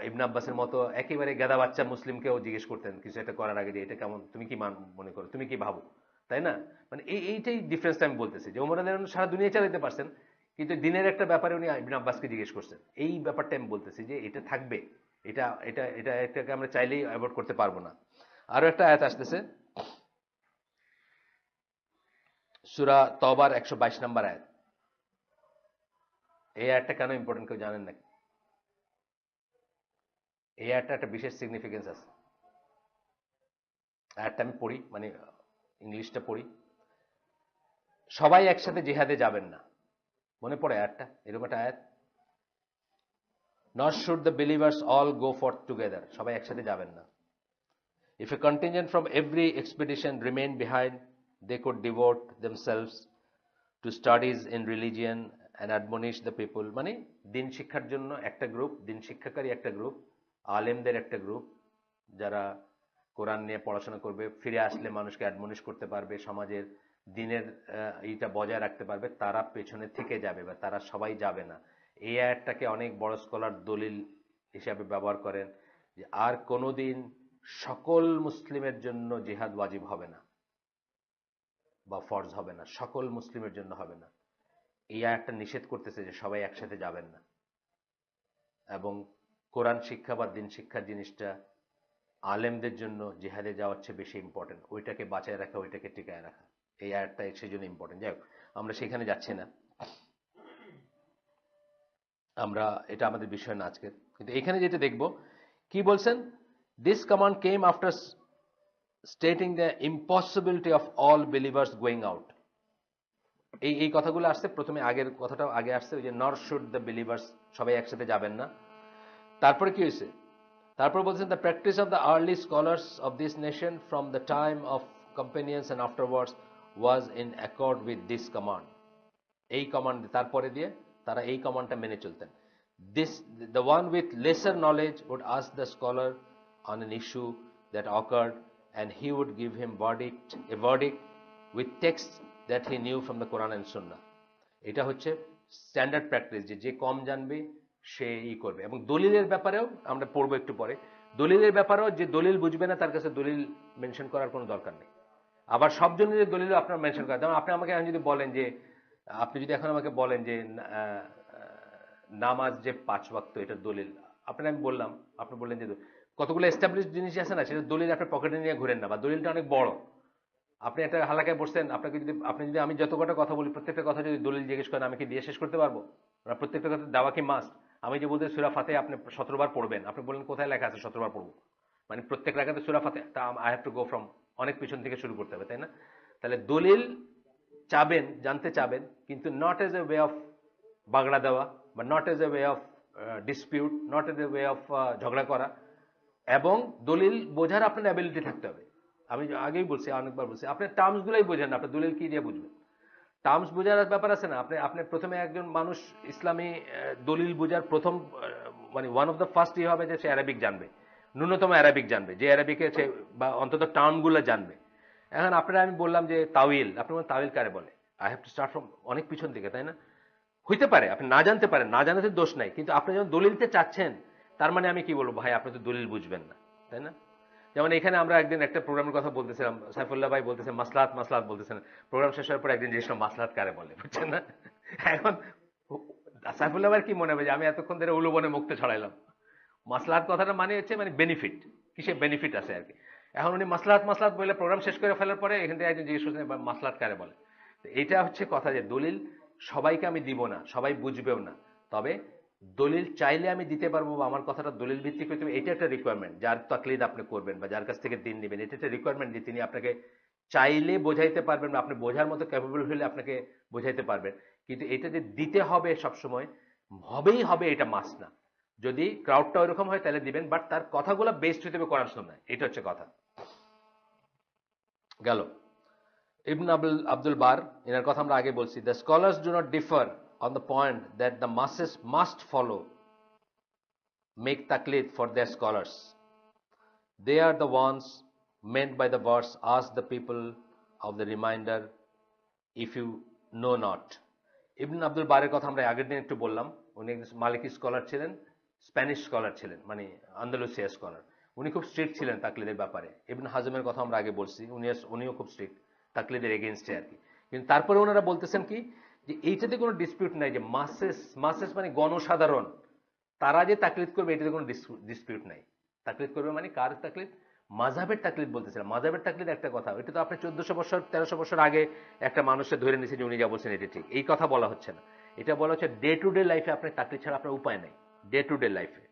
Speaker 1: ইবনে আব্বাসের মতো একেবারে গাদা বাচ্চা মুসলিমকেও জিজ্ঞেস করতেন কিছু একটা করার আগে যে এটা কেমন, তুমি কি মনে করো, তুমি কি ভাবো, তাই না? মানে এইটাই ডিফারেন্সটা আমি বলতেছি, যে ওমর রাদিয়াল্লাহু আনহু সারা দুনিয়া চালাতে পারছেন, কিন্তু দিনের একটা ব্যাপারে উনি ইবনে আব্বাসকে জিজ্ঞেস করছেন। এই ব্যাপারটা আমি বলতেছি যে এটা থাকবে, এটা এটা এটা এটাকে আমরা চাইলেই অ্যাভয়েড করতে পারবো না। আরো একটা আয়াত আসতেছে, সূরা তওবার 122 নম্বর আয়াত। এই আয়াতটা কেন ইম্পর্টেন্ট কেউ জানেন নাকি? এই আয়াতটা একটা বিশেষ সিগনিফিকেন্স আছে। আয়াতটা আমি পড়ি, মানে ইংলিশটা পড়ি। সবাই একসাথে জিহাদে যাবেন না, মনে পড়ে আয়াতটা? এরকম একটা আয়াত, not should the believers all go forth together, সবাই একসাথে যাবেন না। If a contingent from every expedition remained behind, they could devote themselves to studies in religion and admonish the people. মানে দিন শিক্ষার জন্য একটা গ্রুপ, দিন শিক্ষাকারী একটা গ্রুপ, আলেমদের একটা গ্রুপ, যারা কোরআন নিয়ে পড়াশোনা করবে, ফিরে আসলে মানুষকে অ্যাডমনিশ করতে পারবে, সমাজের দিনের এইটা বজায় রাখতে পারবে, তারা পেছনে থেকে যাবে, বা তারা সবাই যাবে না। এই আয়াতটাকে অনেক বড় স্কলার দলিল হিসাবে ব্যবহার করেন যে আর কোনোদিন সকল মুসলিমের জন্য জিহাদ ওয়াজিব হবে না বা ফরজ হবে না, সকল মুসলিমের জন্য হবে না। এই আয়াতটা নিষেধ করতেছে যে সবাই একসাথে যাবেন না, এবং কোরআন শিক্ষা বা দিন শিক্ষার জিনিসটা আলেমদের জন্য জিহাদে যাওয়ার চেয়ে বেশি ইম্পর্টেন্ট, ওইটাকে বাঁচায় রাখা, ওইটাকে টিকায় রাখা। এই আয়াতটা সেই জন্য ইম্পর্টেন্ট। যাই হোক, আমরা সেখানে যাচ্ছি না, আমরা এটা আমাদের বিষয় না আজকের। কিন্তু এখানে যেটা দেখব, কি বলছেন, this command came after stating the impossibility of all believers going out. এই কথাগুলো আসছে প্রথমে, আগের কথাটাও আগে আসছে, ওই যে নর শুড দ্য বিলিভার্স, সবাই একসাথে যাবেন না। তারপরে কি হয়েছে, তারপর বলছেন the practice of the early scholars of this nation from the time of companions and afterwards was in accord with this command. এই কমান্ড তারপরে দিয়ে তারা এই কমান্ডটা মেনে চলতেন। This the one with lesser knowledge would ask the scholar on an issue that occurred and he would give him verdict with text that he knew from the Quran and সুন্নাহ। এটা হচ্ছে স্ট্যান্ডার্ড প্র্যাকটিস, যে যে কম জানবে সে করবে। এবং দলিলের ব্যাপারেও আমরা পড়বো একটু পরে, দলিলের ব্যাপারেও যে দলিল বুঝবে না তার কাছে দলিল মেনশন করার কোনো দরকার নেই। আবার সব জনের দলিল আপনার মেনশন করা, যেমন আপনি আমাকে এখন যদি বলেন যে, আপনি যদি এখন আমাকে বলেন যে নামাজ যে 5 ওয়াক্ত, এটা দলিল, আপনার আমি বললাম, আপনি বললেন যে কতগুলো এস্টাবলিশ জিনিস আছে না, সেটা দলিল আপনার পকেটে নিয়ে ঘুরেন না, বা দলিলটা অনেক বড়, আপনি একটা হালাকায় বসছেন, আপনাকে যদি আমি যত কটা কথা বলি প্রত্যেকটা কথা যদি দলিল জিজ্ঞেস করেন, আমি কি দিয়ে শেষ করতে পারবো? প্রত্যেকটা কথা দেওয়া কি মাস্ট? আমি যে বলতে সূরা ফাতিহা আপনি 17 বার পড়বেন, আপনি বললেন কোথায় লেখা আছে 17 বার পড়বো? মানে প্রত্যেক রাকাতে সূরা ফাতিহা, তা I have to go from অনেক পিছন থেকে শুরু করতে হবে, তাই না? তাহলে দলিল চাবেন, জানতে চাবেন, কিন্তু not as a way of বাগড়া দেওয়া, বা not as a way of dispute, not as a way of ঝগড়া করা। এবং দলিল বোঝার আপনার অ্যাবিলিটি থাকতে হবে। আমি আগেই বলছি, অনেকবার বলছি, আপনার টার্মস গুলোই বোঝেন না, আপনার দলিল কি দিয়ে বুঝবেন? টার্মস বোঝার ব্যাপার আছে না। আপনি প্রথমে একজন মানুষ ইসলামী দলিল বোঝার প্রথম মানে ওয়ান অফ দ্য ফার্স্ট হবে যে সে অ্যারাবিক জানবে, ন্যূনতম অ্যারাবিক জানবে, যে অ্যারাবিকে সে বা অন্তত টার্মগুলো জানবে। এখন আপনারা আমি বললাম যে তাউইল, আপনি বলেন তাউইল কারে বলে, I have to start from অনেক পিছন থেকে, তাই না? হইতে পারে আপনি না জানতে পারেন, না জানাতে দোষ নাই, কিন্তু আপনি যখন দলিলতে চাচ্ছেন, তার মানে আমি কি বলবো, ভাই আপনি তো দলিল বুঝবেন না, তাই না? যেমন এখানে আমরা একদিন একটা প্রোগ্রামের কথা বলতেছিলাম, সাইফুল্লাহ ভাই বলতেছেন মাসলাহাত মাসলাহাত বলতেছেন, প্রোগ্রাম শেষ হওয়ার পর একদিন জিজ্ঞেস করলাম মাসলাহাত কারে বলে, বুঝছেন না? এখন সাইফুল্লাহ ভাই কি মনে হবে যে আমি এতক্ষণ ধরে উলুবনে মুক্ত ছড়াইলাম? মাসলাহাত কথাটা মানে হচ্ছে মানে বেনিফিট, কিসে বেনিফিট আছে আর কি। এখন উনি মাসলাহাত মাসলাহাত বলে প্রোগ্রাম শেষ করে ফেলার পরে এখান থেকে একজন জিজ্ঞেস করছেন মাসলাহাত কারে বলে। এটা হচ্ছে কথা, যে দলিল সবাইকে আমি দিব না, সবাই বুঝবেও না, তবে দলিল চাইলে আমি দিতে পারবো, বা আমার কথাটা দলিল ভিত্তিক হইতে হবে, এটা একটা রিকোয়ারমেন্ট। যার তাকলিদ আপনি করবেন বা যার কাছ থেকে দিন নেবেন, এটা একটা রিকোয়ারমেন্ট যে তিনি আপনাকে চাইলে বোঝাইতে পারবেন, বা আপনি বোঝার মতো ক্যাপেবল হলে আপনাকে বোঝাইতে পারবেন। কিন্তু এটা যে দিতে হবে সবসময়, হবেই হবে, এটা মাস না। যদি ক্রাউডটা ওইরকম হয় তাহলে দিবেন, বাট তার কথাগুলো বেস্ট হতে হবে কোরআন সুন্নাহ, এটা হচ্ছে কথা। গেল ইবন আব্দুল বার, এনার কথা আমরা আগে বলছি, the scholars do not differ on the point that the মাসেস must follow make taklid for their scholars. They are the ones meant by the verse, ask the people of the reminder if you know not. Ibn Abdul বারের কথা আমরা আগের দিন একটু বললাম, উনি মালিকি স্কলার ছিলেন, স্প্যানিশ স্কলার ছিলেন, মানে আন্দালুসিয়া স্কলার। উনি খুব স্ট্রিক্ট ছিলেন তাকলিদের ব্যাপারে। ইবন হাজমের কথা আমরা আগে বলছি, উনিও খুব স্ট্রিক্ট তাকলিদের এগেনস্টে আর কি। কিন্তু তারপরে ওনারা বলতেছেন কি, যে এইটাতে কোনো ডিসপিউট নাই, যে মাসেস মানে গণসাধারণ, তারা যে তাকলিদ করবে এটাতে কোনো ডিসপিউট নাই। তাকলিদ করবে মানে কার তাকলিদ? মাযহাবের তাকলিদ বলতেছিলাম। মাযহাবের তাকলিদ একটা কথা, এটা তো আপনি 1400 বছর 1300 বছর আগে একটা মানুষের ধরে নিয়েছে যে উনি যা বলছেন এটা ঠিক, এই কথা বলা হচ্ছে না। এটা বলা হচ্ছে ডে টু ডে লাইফে আপনার তাকলিদ ছাড়া আপনার উপায় নাই, ডে টু ডে লাইফে।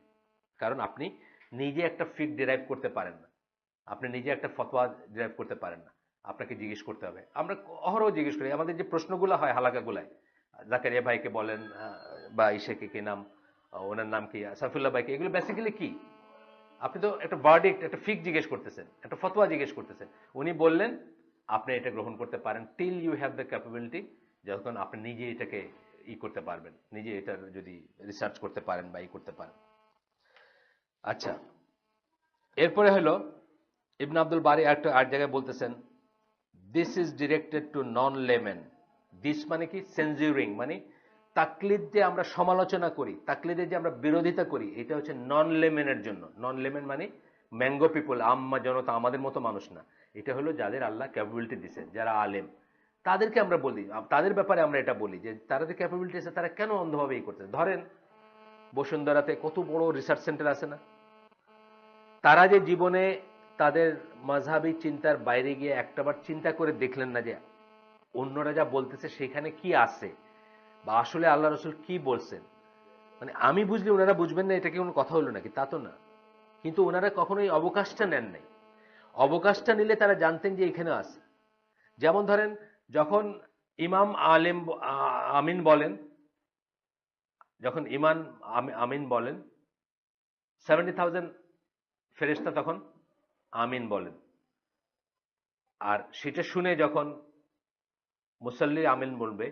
Speaker 1: কারণ আপনি নিজে একটা ফিক ডিরাইভ করতে পারেন না, আপনি নিজে একটা ফতোয়া ডিরাইভ করতে পারেন না, আপনাকে জিজ্ঞেস করতে হবে। আমরা অহরহ জিজ্ঞেস করি, আমাদের যে প্রশ্নগুলো হয় হালাকাগুলায়, জাকারিয়া ভাইকে বলেন বা ইসেকে কি নাম, ওনার নাম কি, সাফিউল্লাহ ভাইকে, এগুলো বেসিক্যালি কি? আপনি তো একটা ভার্ডিক্ট, একটা ফিক জিজ্ঞেস করতেছেন, একটা ফতোয়া জিজ্ঞেস করতেছেন। উনি বললেন আপনি এটা গ্রহণ করতে পারেন till you have the capability, যখন আপনি নিজে এটাকে করতে পারবেন, নিজে এটার যদি রিসার্চ করতে পারেন বা করতে পারেন। আচ্ছা, এরপরে হলো ইবনে আব্দুল বারি একটা আর জায়গায় বলতেছেন, this is directed to non laymen. This মানে কি? সেনজিউরিং, মানে তাকলিদ যে আমরা সমালোচনা করি, তাকলিদের যে আমরা বিরোধিতা করি, এটা হচ্ছে নন লেমেনের জন্য। নন লেমেন মানে ম্যাঙ্গো পিপল, আম্মা জনতা, আমাদের মতো মানুষ না। এটা হলো যাদের আল্লাহ ক্যাপাবিলিটি দিছে, যারা আলেম, তাদেরকে আমরা বলি, তাদের ব্যাপারে আমরা এটা বলি যে তারা যে ক্যাপাবিলিটি আছে, তারা কেন অন্ধভাবে করছে। ধরেন বসুন্ধরাতে কত বড় রিসার্চ সেন্টার আছে না, তারা যে জীবনে তাদের মাযহাবী চিন্তার বাইরে গিয়ে একটাবার চিন্তা করে দেখলেন না যে অন্যরা যা বলতেছে সেখানে কি আছে, বা আসলে আল্লাহ রসুল কি বলছেন। মানে আমি বুঝলে ওনারা বুঝবেন না, এটা কি কোনো কথা হলো নাকি? তা তো না। কিন্তু ওনারা কখনোই অবকাশটা নেন নাই। অবকাশটা নিলে তারা জানতেন যে এখানে আছে। যেমন ধরেন, যখন ইমাম আমিন বলেন, যখন ইমাম আমিন বলেন, 70,000 ফেরেশতা তখন আমিন বলেন। আর সেটা শুনে যখন মুসল্লি আমিন বলবে,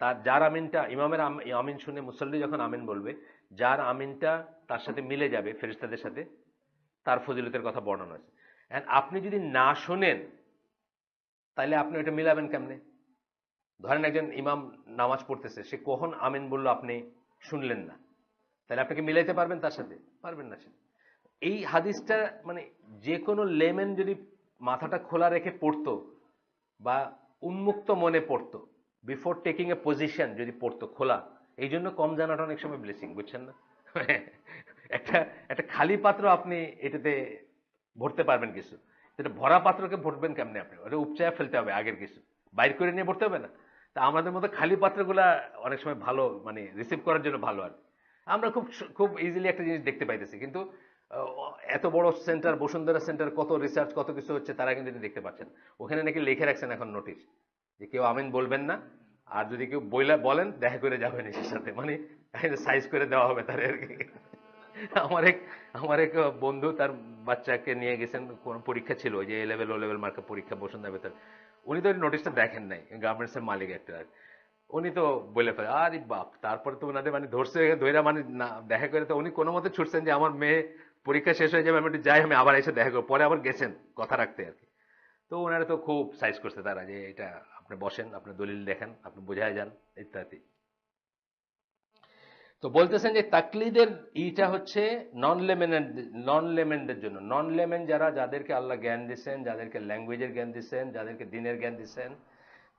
Speaker 1: তার যার আমিনটা, ইমামের আমিন শুনে মুসল্লি যখন আমিন বলবে, যার আমিনটা তার সাথে মিলে যাবে ফেরেশতাদের সাথে, তার ফজিলতের কথা বর্ণনা আছে। আপনি যদি না শোনেন তাহলে আপনি ওইটা মিলাবেন কেমনে? ধরেন একজন ইমাম নামাজ পড়তেছে, সে কখন আমিন বলল আপনি শুনলেন না, তাহলে আপনাকে মিলাইতে পারবেন তার সাথে? পারবেন না। এই হাদিসটা মানে যে কোনো লেমেন যদি মাথাটা খোলা রেখে পড়তো বা উন্মুক্ত মনে পড়তো, বিফোর টেকিং এ পজিশন যদি পড়তো খোলা, এই জন্য কম জানাটা অনেক সময় ব্লেসিং, বুঝছেন না? একটা একটা খালি পাত্র আপনি এটাতে ভরতে পারবেন কিছু, এটা ভরা পাত্রকে ভরবেন কেমনে? আপনি ওটা উপচায় ফেলতে হবে, আগের কিছু বাইর করে নিয়ে ভরতে হবে না? তা আমাদের মতো খালি পাত্রগুলা অনেক সময় ভালো, মানে রিসিভ করার জন্য ভালো। আর আমরা খুব খুব ইজিলি একটা জিনিস দেখতে পাইতেছি, কিন্তু এত বড় সেন্টার, বসুন্ধরা সেন্টার, কত রিসার্চ, কত কিছু হচ্ছে, তারা কিন্তু এটা দেখতে পাচ্ছেন। ওখানে নাকি লিখে রাখছেন এখন নোটিশ যে কেউ আমিন বলবেন না, আর যদি কেউ বলেন দেখা করে যাবেন এসের সাথে, মানে সাইজ করে দেওয়া হবে তার আর কি। আমার এক বন্ধু তার বাচ্চাকে নিয়ে গেছেন, কোন পরীক্ষা ছিল, ওই যে এ লেভেল ও লেভেল মার্কের পরীক্ষা বসুন্ধরা ভেতর। উনি তো নোটিশটা দেখেন নাই, গার্মেন্টস এর মালিক একটা, উনি তো বলে ফেলে, আরে বাপ। তারপরে তো ওনাদের মানে ধরছে, ধৈরা মানে না দেখা করে, তো উনি কোনো মতে ছুটছেন যে আমার মেয়ে পরীক্ষা শেষ হয়ে যাবে, আমি একটু যাই, আমি আবার এসে দেখা করবো। পরে আবার গেছেন কথা রাখতে আর কি। তো ওনারা তো খুব সাইজ করছে তারা, যে এটা আপনি বসেন, আপনি দলিল দেখেন, আপনি বোঝায় যান ইত্যাদি। তো বলতেছেন যে তাকলিদের ইটা হচ্ছে নন লেমেনদের জন্য। নন লেমেন যারা, যাদেরকে আল্লাহ জ্ঞান দিচ্ছেন, যাদেরকে ল্যাঙ্গুয়েজের জ্ঞান দিচ্ছেন, যাদেরকে দিনের জ্ঞান দিচ্ছেন,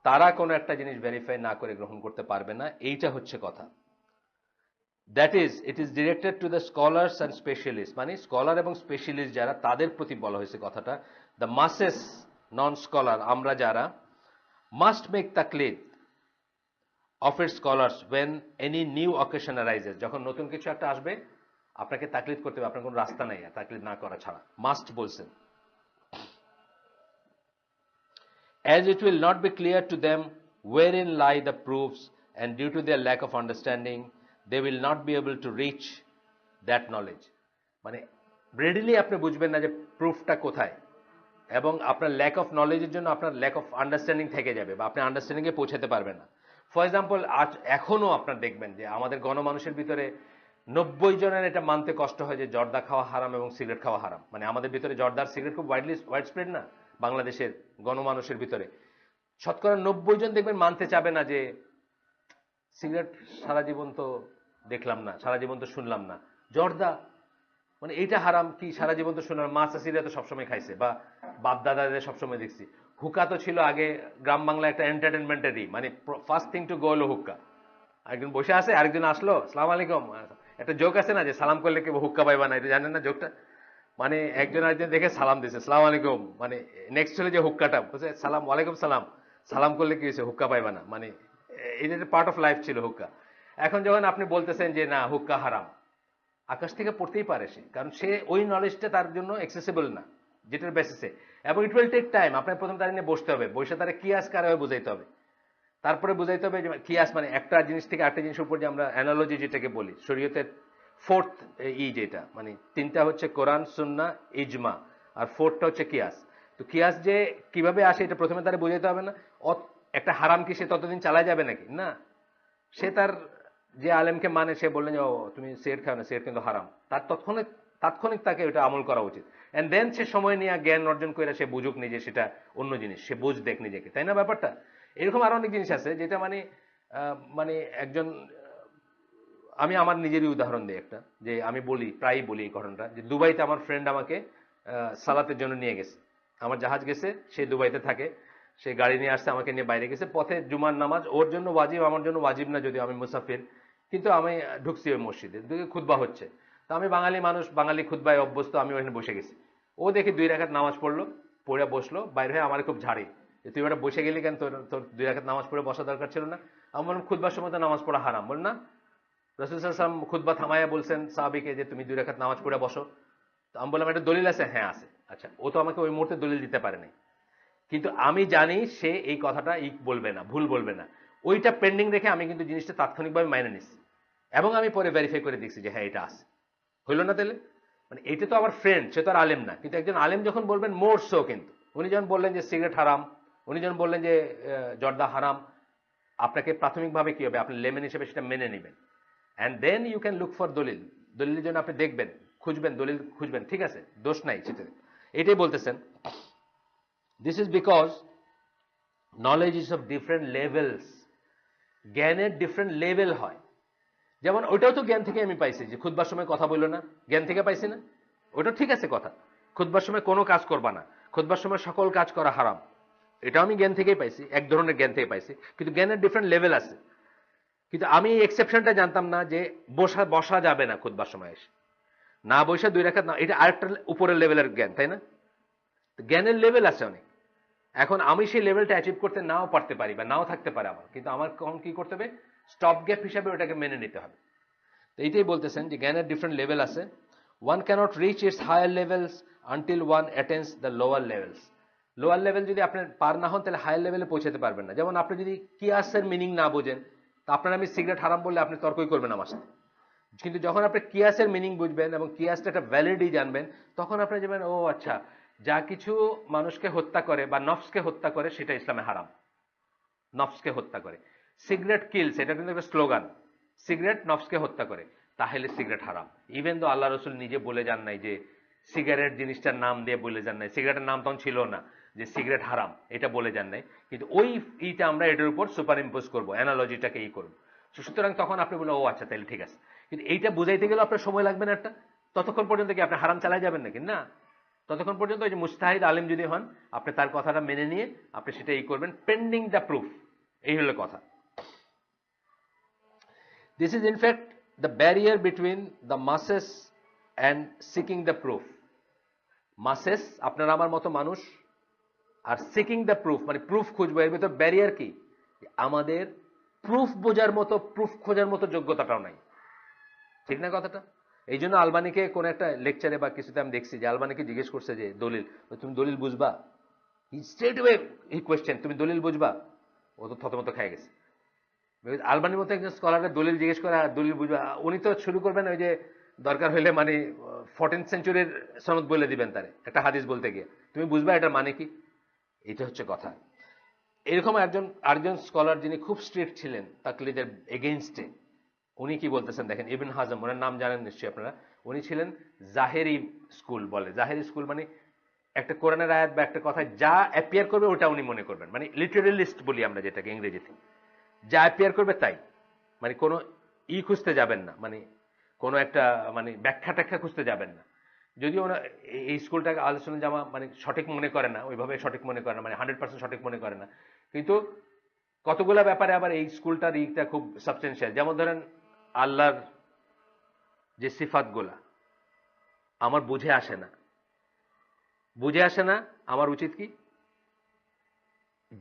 Speaker 1: তারা কোনো একটা জিনিস ভেরিফাই না করে গ্রহণ করতে পারবে না, এইটা হচ্ছে কথা। That is, it is directed to the scholars and specialist, মানে স্কলার এবং স্পেশালিস্ট যারা, তাদের প্রতি বলা হয়েছে কথাটা। দ্য মাসেস, নন স্কলার, আমরা যারা, মাস্ট মেক তাকলিদ of its scholars when any new occasion arises, যখন নতুন কিছু একটা আসবে আপনাকে তাকলিদ করতে হবে, আপনার কোনো রাস্তা নাই তাকলিদ না করা ছাড়া, মাস্ট বলছেন। as it will not be clear to them wherein lie the proofs, and due to their lack of understanding they will not be able to reach that knowledge, মানে রেডিলি আপনি বুঝবেন না যে প্রুফটা কোথায়, এবং আপনার ল্যাক অফ নলেজের জন্য আপনার ল্যাক অফ আন্ডারস্ট্যান্ডিং থেকে যাবে, বা আপনি আন্ডারস্ট্যান্ডিংয়ে পৌঁছাতে পারবেন না। ফর এক্সাম্পল, আজ এখনো আপনার দেখবেন যে আমাদের গণমানুষের ভিতরে 90 জনের এটা মানতে কষ্ট হয় যে জর্দা খাওয়া হারাম এবং সিগারেট খাওয়া হারাম। মানে আমাদের ভিতরে জর্দার সিগারেট খুব ওয়াইড স্প্রেড না বাংলাদেশের গণমানুষের ভিতরে। শতকরা 90 জন দেখবেন মানতে চাবে না যে সিগারেট সারা জীবন তো দেখলাম না, সারা জীবন তো শুনলাম না, জর্দা মানে এইটা হারাম কি সারা জীবন তো শুনলাম, মা চাষিরা তো সবসময় খাইছে, বা বাপ দাদাদের সবসময় দেখছি। হুক্কা তো ছিল আগে গ্রাম বাংলা একটা এন্টারটেনমেন্টেরই, মানে ফার্স্ট থিং টু গো হলো হুক্কা। একজন বসে আছে, আরেকজন আসলো, সালাম আলাইকুম, একটা জোক আছে না যে সালাম করলে কেউ হুক্কা পাইবা না, এটা জানেন না জোকটা? মানে একজন আরেকজন দেখে সালাম দিছে, সালাম আলাইকুম, মানে নেক্সট হলে যে হুক্কাটা বলছে সালাম ওয়ালাইকুম সালাম, সালাম করলে কি হয়েছে, হুক্কা পাইবা না, মানে এটা পার্ট অফ লাইফ ছিল হুক্কা। এখন যখন আপনি বলতেছেন যে না হুক্কা হারাম, আকাশ থেকে পড়তেই পারে সে, কারণ সে ওই নলেজটা তার জন্য অ্যাক্সেসিবল না যেটার বেসিসে, এবং ইট উইল টেক টাইম। আপনার প্রথম তার নিয়ে বসতে হবে, বসে তারা কিয়াস কারে বুঝাইতে হবে, তারপরে বুঝাইতে হবে যে কিয়াস মানে একটা জিনিস থেকে আরেকটা জিনিসের উপর যে আমরা অ্যানালজি যেটাকে বলি, শরীয়তের ফোর্থ যেটা, মানে তিনটা হচ্ছে কোরআন সুন্নাহ ইজমা, আর ফোর্থটা হচ্ছে কিয়াস। তো কিয়াস যে কিভাবে আসে এটা প্রথমে তারা বুঝাইতে হবে না। একটা হারাম কি সে ততদিন চালায় যাবে নাকি? না, সে তার যে আলেমকে মানে সে বললেন যে ও তুমি সিগারেট খাও না, সিগারেট কিন্তু হারাম, তার তাৎক্ষণিক তাকে ওটা আমল করা উচিত। এন্ড দেন সে সময় নিয়ে জ্ঞান অর্জন করে সে বুঝুক নিজে, সেটা অন্য জিনিস, সে বুঝ দেখ নিজেকে, তাই না ব্যাপারটা? এরকম আরো অনেক জিনিস আছে যেটা মানে মানে একজন, আমি আমার নিজেরই উদাহরণ দিই একটা, যে আমি বলি প্রায়ই বলি এই ঘটনাটা, যে দুবাইতে আমার ফ্রেন্ড আমাকে সালাতের জন্য নিয়ে গেছে। আমার জাহাজ গেছে, সে দুবাইতে থাকে, সে গাড়ি নিয়ে আসছে, আমাকে নিয়ে বাইরে গেছে। পথে জুমার নামাজ ওর জন্য ওয়াজিব, আমার জন্য ওয়াজিব না, যদিও আমি মুসাফির, কিন্তু আমি ঢুকছি ওই মসজিদে, খুতবা হচ্ছে। তো আমি বাঙালি মানুষ, বাঙালি খুতবায় অভ্যস্ত, আমি ওখানে বসে গেছি। ও দেখি 2 রাকাত নামাজ পড়লো, পড়ে বসলো, বাইরে হয়ে আমার খুব ঝাড়ি, তুই ওটা বসে গেলি কেন, তোর তোর 2 রাকাত নামাজ পড়ে বসা দরকার ছিল না। আমি বললাম খুতবার সময় তো নামাজ পড়া হারাম। বল না, রাসূল সাল্লাল্লাহু আলাইহি ওয়াসাল্লাম খুতবা থামাইয়া বলছেন সাহাবীকে যে তুমি 2 রাকাত নামাজ পড়ে বসো। তো আমি বললাম এটা দলিল আছে? হ্যাঁ আছে। আচ্ছা, ও তো আমাকে ওই মুহূর্তে দলিল দিতে পারে নাই, কিন্তু আমি জানি সে এই কথাটা বলবে না, ভুল বলবে না। ওইটা পেন্ডিং রেখে আমি কিন্তু জিনিসটা তাৎক্ষণিকভাবে মাইনে নিচ্ছি, এবং আমি পরে ভেরিফাই করে দেখছি যে হ্যাঁ এটা আছে। হইল না তাহলে? মানে এটা তো আমার ফ্রেন্ড, সে তো আর আলেম না, কিন্তু একজন আলেম যখন বলবেন মোর সো, কিন্তু উনি যখন বললেন যে সিগারেট হারাম, উনি যখন বললেন যে জর্দা হারাম, আপনাকে প্রাথমিকভাবে কি হবে, আপনি লেমেন হিসেবে সেটা মেনে নেবেন, and then you can look for দলিল। দলিলের জন্য আপনি দেখবেন, খুঁজবেন, দলিল খুঁজবেন, ঠিক আছে, দোষ নাই সেটাতে। এটাই বলতেছেন, this is because knowledge is of different levels. জ্ঞানের ডিফারেন্ট লেভেল হয়। যেমন ওইটাও তো জ্ঞান থেকে আমি পাইছি, যে খুতবার সময় কথা বললো না, জ্ঞান থেকে পাইছি না? ওটা ঠিক আছে কথা, খুতবার সময় কোনো কাজ করবা না, খুতবার সময় সকল কাজ করা হারাম, এটাও আমি জ্ঞান থেকেই পাইছি, এক ধরনের জ্ঞান থেকে পাইছি। কিন্তু জ্ঞানের ডিফারেন্ট লেভেল আছে। কিন্তু আমি এই এক্সেপশনটা জানতাম না যে বসা যাবে না খুতবার সময় এসে, না বসে 2 রাকাত না, এটা আরেকটা উপরের লেভেলের জ্ঞান, তাই না? জ্ঞানের লেভেল আছে অনেক। এখন আমি সেই লেভেলটা অ্যাচিভ করতে নাও পারতে পারি, বা নাও থাকতে পারে আমার, কিন্তু আমার কখন কি করতে হবে, স্টপ গ্যাপ হিসাবে ওটাকে মেনে নিতে হবে। তো এইটাই বলতেছেন যে জ্ঞানের ডিফারেন্ট লেভেল আছে। One cannot reach its higher levels until one attains the lower levels. Lower level যদি আপনি পার না হন, তাহলে হায়ার লেভেলে পৌঁছাতে পারবেন না। যেমন আপনি যদি কিয়াসের মিনিং না বোঝেন, তা আপনার আমি সিগারেট হারাম বললে আপনি তর্কই করবেন আমার সাথে। কিন্তু যখন আপনি কিয়াসের মিনিং বুঝবেন এবং কিয়াসটা একটা ভ্যালিডি জানবেন, তখন আপনি যাবেন ও আচ্ছা, যা কিছু মানুষকে হত্যা করে বা নফসকে হত্যা করে সেটা ইসলামে হারাম। নফসকে হত্যা করে, সিগারেট কিলস, এটা কিন্তু একটা স্লোগান, সিগারেট নফসকে হত্যা করে, তাহলে সিগারেট হারাম। ইভেন তো আল্লাহ রসুল নিজে বলে যান নাই যে, সিগারেট জিনিসটার নাম দিয়ে বলে যান নাই, সিগারেটের নাম তখন ছিল না, যে সিগারেট হারাম এটা বলে যান নাই, কিন্তু ওই ইটা আমরা এটার উপর সুপার ইম্পোজ করবো, অ্যানালজিটাকে করবো। সুতরাং তখন আপনি বললেন ও আচ্ছা তাহলে ঠিক আছে। কিন্তু এইটা বুঝাইতে গেলে আপনার সময় লাগবে না একটা, ততক্ষণ পর্যন্ত কি আপনি হারাম চালাই যাবেন নাকি? না, ততক্ষণ পর্যন্ত ওই যে মুস্তাহিদ আলিম যদি হন, আপনি তার কথাটা মেনে নিয়ে আপনি সেটা করবেন, পেন্ডিং দ্য প্রুফ। এই হলো কথা। This is in fact the barrier between the মাসেস and seeking the proof. মাসেস আপনার আমার মতো মানুষ, আর সিকিং দ্য প্রুফ মানে প্রুফ খুঁজবো, এর ভিতর ব্যারিয়ার কি, আমাদের প্রুফ বোঝার মতো, প্রুফ খোঁজার মতো যোগ্যতাটাও নাই। ঠিক না কথাটা? এই জন্য আলবানিকে কোন একটা লেকচারে বা কিছুতে আমি দেখছি যে আলবানিকে জিজ্ঞেস করছে যে দলিল, তুমি দলিল বুঝবা? স্ট্রেট ওয়ে হি কোয়েশ্চেন, তুমি দলিল বুঝবা? ও তো থতমত খেয়ে গেছে। আলবানির মতো একজন স্কলারের দলিল জিজ্ঞেস করে, আর দলিল বুঝবা, উনি তো শুরু করবেন ওই যে দরকার হইলে মানে 14th সেঞ্চুরির সনদ বলে দিবেন তারে একটা হাদিস বলতে গিয়ে, তুমি বুঝবা এটার মানে কি। এটা হচ্ছে কথা। এরকম একজন আরেকজন স্কলার যিনি খুব স্ট্রিক্ট ছিলেন তাকলিদের এগেইনস্টে, উনি কি বলতেছেন দেখেন। ইবন হাজম, ওনার নাম জানেন নিশ্চয়ই আপনারা। উনি ছিলেন জাহেরি স্কুল বলে। জাহেরি স্কুল মানে একটা কোরআনের আয়াত বা একটা কথায় যা অ্যাপিয়ার করবে ওটা উনি মনে করবেন, মানে লিটারালিস্ট বলি আমরা যেটাকে ইংরেজিতে। যা অ্যাপিয়ার করবে তাই, মানে কোনো খুঁজতে যাবেন না, মানে কোনো একটা মানে ব্যাখ্যা ট্যাখ্যা খুঁজতে যাবেন না। যদিও ওরা এই স্কুলটাকে আলোচনা জামা মানে সঠিক মনে করে না, ওইভাবে সঠিক মনে করে না, মানে 100% সঠিক মনে করে না, কিন্তু কতগুলা ব্যাপারে আবার এই স্কুলটার ইটা খুব সাবস্টেন্সিয়াল। যেমন ধরেন আল্লাহর যে সিফাতগুলা আমার বুঝে আসে না, বুঝে আসে না, আমার উচিত কি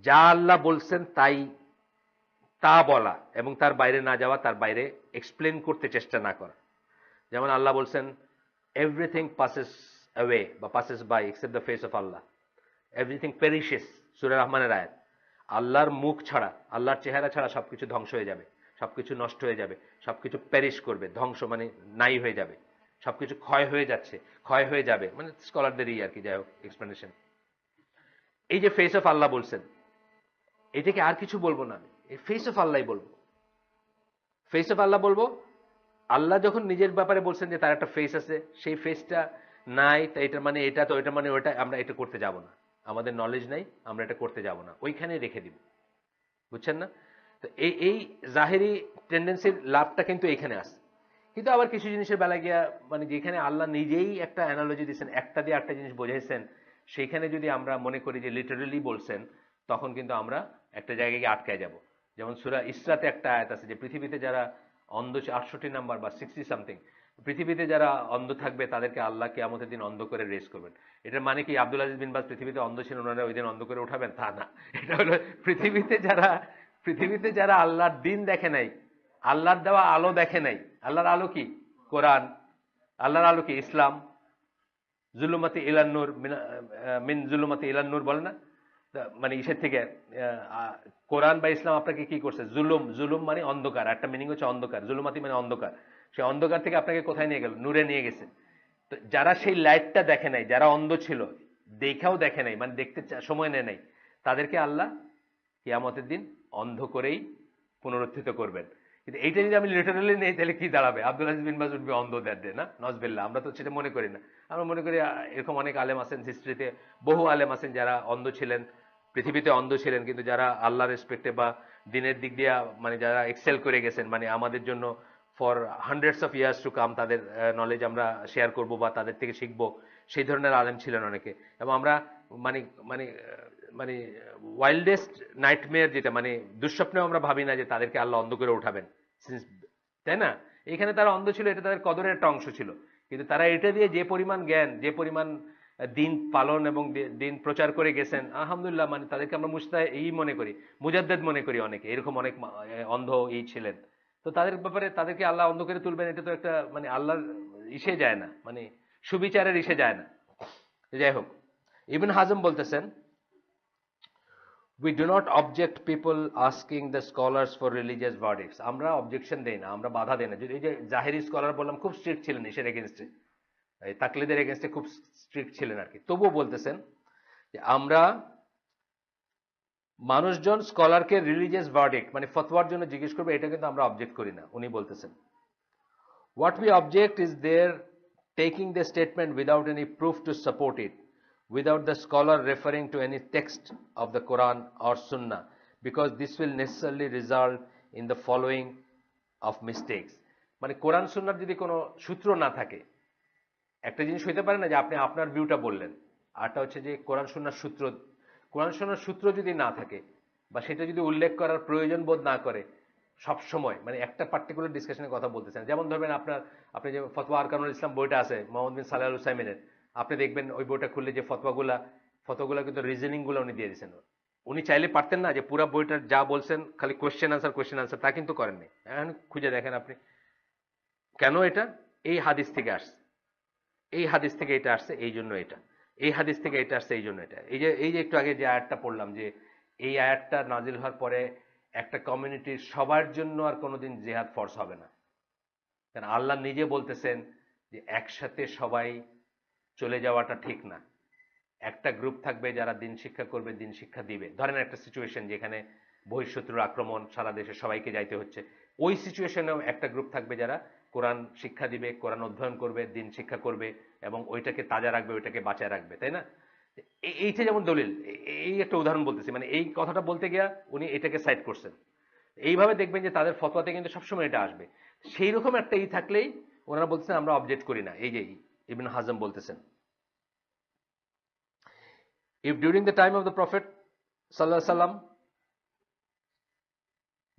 Speaker 1: যা আল্লাহ বলছেন তাই তা বলা এবং তার বাইরে না যাওয়া, তার বাইরে এক্সপ্লেন করতে চেষ্টা না করা। যেমন আল্লাহ বলছেন এভরিথিং পাসেস অ্যাওয়ে বা passes by except the face of Allah, everything perishes, সূরা রহমানের আয়াত। আল্লাহর মুখ ছাড়া, আল্লাহর চেহারা ছাড়া সবকিছু ধ্বংস হয়ে যাবে, সবকিছু নষ্ট হয়ে যাবে, সবকিছু প্যারিশ করবে, ধ্বংস মানে নাই হয়ে যাবে, সবকিছু ক্ষয় হয়ে যাচ্ছে, ক্ষয় হয়ে যাবে, মানে স্কলারদেরই আর কি, যাই হোক এক্সপ্লেনেশন। এই যে ফেস অফ আল্লাহ বলছেন, এটাকে আর কিছু বলবো না, আমি এই ফেস অফ আল্লাহ বলবো। ফেস অফ আল্লাহ বলবো। আল্লাহ যখন নিজের ব্যাপারে বলছেন যে তার একটা ফেস আছে, সেই ফেসটা নাই, তাই এটা মানে এটা, তো এটা মানে ওটা, আমরা এটা করতে যাব না, আমাদের নলেজ নাই, আমরা এটা করতে যাব না, ওইখানেই রেখে দিব। বুঝছেন না? তো এই জাহেরি টেন্ডেন্সির লাভটা কিন্তু এইখানে আসে। কিন্তু আবার কিছু জিনিসের বেলা গিয়া মানে যেখানে আল্লাহ নিজেই একটা অ্যানালজি দিচ্ছেন, একটা দিয়ে একটা জিনিস বোঝাইছেন, সেইখানে যদি আমরা মনে করি যে লিটারালি বলছেন, তখন কিন্তু আমরা একটা জায়গায় গিয়ে আটকায় যাব। যেমন সূরা ইসরাতে একটা আয়াত আছে যে পৃথিবীতে যারা অন্ধ, 68 নাম্বার বা 60 সামথিং, পৃথিবীতে যারা অন্ধ থাকবে তাদেরকে আল্লাহ কিয়ামতের দিন অন্ধ করে রেস করবেন। এটার মানে কি আব্দুল আজিজ বিন বাজ পৃথিবীতে অন্ধ ছিলেন, ওনারা ওই দিন অন্ধ করে উঠাবেন? তা না। এটা হলো পৃথিবীতে যারা আল্লাহর দিন দেখে নাই, আল্লাহর দেওয়া আলো দেখে নাই। আল্লাহর আলো কি? কোরআন। আল্লাহর আলো কি? ইসলাম। জুলুমাতি ইলান্নুর, মিন জুলুমাতি ইলান্নুর বলে না, মানে ইসের থেকে কোরআন বা ইসলাম আপনাকে কি করছে? জুলুম, জুলুম মানে অন্ধকার, একটা মিনিং হচ্ছে অন্ধকার, জুলুমাতি মানে অন্ধকার। সে অন্ধকার থেকে আপনাকে কোথায় নিয়ে গেল? নূরে নিয়ে গেছে। তো যারা সেই লাইটটা দেখে নাই, যারা অন্ধ ছিল, দেখাও দেখে নাই, মানে দেখতে সময় নেয় নাই, তাদেরকে আল্লাহ কিয়ামতের দিন অন্ধ করেই পুনরুত্থিত করবেন। কিন্তু এইটা যদি আমি লিটারালি নেই, তাহলে কি দাঁড়াবে? আব্দুল আজিজ বিন বাজ উঠবে অন্ধ দ্যাট ডে, না? নজবিল্লাহ। আমরা তো সেটা মনে করি না। আমরা মনে করি এরকম অনেক আলেম আছেন হিস্ট্রিতে, বহু আলেম আছেন যারা অন্ধ ছিলেন, পৃথিবীতে অন্ধ ছিলেন, কিন্তু যারা আল্লাহ রেসপেক্টে বা দিনের দিক দিয়ে মানে যারা এক্সেল করে গেছেন, মানে আমাদের জন্য for hundreds of years to come তাদের নলেজ আমরা শেয়ার করব বা তাদের থেকে শিখবো, সেই ধরনের আলেম ছিলেন অনেকে। এবং আমরা মানে মানে মানে ওয়াইল্ডেস্ট নাইটমেয়ার, যেটা মানে দুঃস্বপ্নেও আমরা ভাবি না যে তাদেরকে আল্লাহ অন্ধ করে উঠাবেন, তাই না? এখানে তারা অন্ধ ছিল, এটা তাদের কদরের একটা অংশ ছিল। কিন্তু তারা এটা দিয়ে যে পরিমাণ জ্ঞান, যে পরিমাণ দিন পালন এবং দিন প্রচার করে গেছেন, আলহামদুলিল্লাহ, মানে তাদেরকে আমরা এই মনে করি, মুজাদ্দেদ মনে করি। অনেকে এরকম অনেক অন্ধ ছিলেন। তো তাদের ব্যাপারে তাদেরকে আল্লাহ অন্ধ করে তুলবেন, এটা তো একটা মানে আল্লাহর ইসে যায় না, মানে সুবিচারের ইসে যায় না। যাই হোক, ইবন হাজম বলতেছেন, we do not object people asking the scholars for religious verdicts. আমরা অবজেকশন দেই না, আমরা বাধা দেই না। যদি এই যে জাহেরি স্কলার বললাম খুব স্ট্রিক্ট ছিলেন এসের এগেনস্টে, এই তাকলিদের এগেনস্টে খুব স্ট্রিক্ট ছিলেন আর কি, তবুও বলতেছেন যে আমরা মানুষজন স্কলারকে রিলিজিয়াস ভার্ডিক্ট মানে ফতোয়ার জন্য জিজ্ঞেস করবে, এটা কিন্তু আমরা অবজেক্ট করি না। উনি বলতেছেন, what we object is their taking the statement without any proof to support it, without the scholar referring to any text of the Quran or Sunnah, because this will necessarily result in the following of mistakes. মানে কোরআন সুন্নাহর যদি কোনো সূত্র না থাকে, একটা জিনিস হইতে পারে না যে আপনি আপনার ভিউটা বললেন, আরটা হচ্ছে যে কোরআন সুন্নাহর সূত্র, কোরআন সুন্নাহর সূত্র যদি না থাকে বা সেটা যদি উল্লেখ করার প্রয়োজন বোধ না করে, সব সময় মানে একটা পার্টিকুলার ডিসকাশনের কথা বলতেছেন। যেমন ধরবেন আপনি যে ফতোয়া আরকানুল ইসলাম বইটা আছে মোহাম্মদ বিন সালেহ আল উসাইমিনের, আপনি দেখবেন ওই বইটা খুললে যে ফতোয়াগুলা কিন্তু রিজনিং গুলো উনি দিয়ে দিয়েছেন। উনি চাইলে পারতেন না যে পুরো বইটার যা বলছেন খালি কোয়েশ্চেন আনসার, তা কিন্তু করেননি। এখন খুঁজে দেখেন আপনি, কেন এটা? এই হাদিস থেকে আসছে, এই হাদিস থেকে এটা আসছে, এই জন্য এটা, এই হাদিস থেকে এটা আসছে, এই জন্য এটা। এই যে একটু আগে যে আয়াতটা পড়লাম, যে এই আয়াতটা নাজিল হওয়ার পরে একটা কমিউনিটির সবার জন্য আর কোনোদিন জিহাদ ফরজ হবে না। কারণ আল্লাহ নিজে বলতেছেন যে একসাথে সবাই চলে যাওয়াটা ঠিক না। একটা গ্রুপ থাকবে যারা দিন শিক্ষা করবে, দিন শিক্ষা দিবে। ধরেন একটা সিচুয়েশন যেখানে বহিঃশত্রুর আক্রমণ, সারা দেশে সবাইকে যাইতে হচ্ছে, ওই সিচুয়েশনেও একটা গ্রুপ থাকবে যারা কোরআন শিক্ষা দিবে, কোরআন অধ্যয়ন করবে, দিন শিক্ষা করবে এবং ওইটাকে তাজা রাখবে, ওইটাকে বাঁচায় রাখবে, তাই না? এইটা যেমন দলিল, এই একটা উদাহরণ বলতেছি, মানে এই কথাটা বলতে গিয়া উনি এটাকে সাইড করছেন। এইভাবে দেখবেন যে তাদের ফতোয়াতে কিন্তু সবসময় এটা আসবে। সেই রকম একটা থাকলেই ওনারা বলতেছেন আমরা অবজেক্ট করি না। এই যে ইবনে হাজম বলতেছেন, if during the time of the Prophet sallallahu alaihi wasallam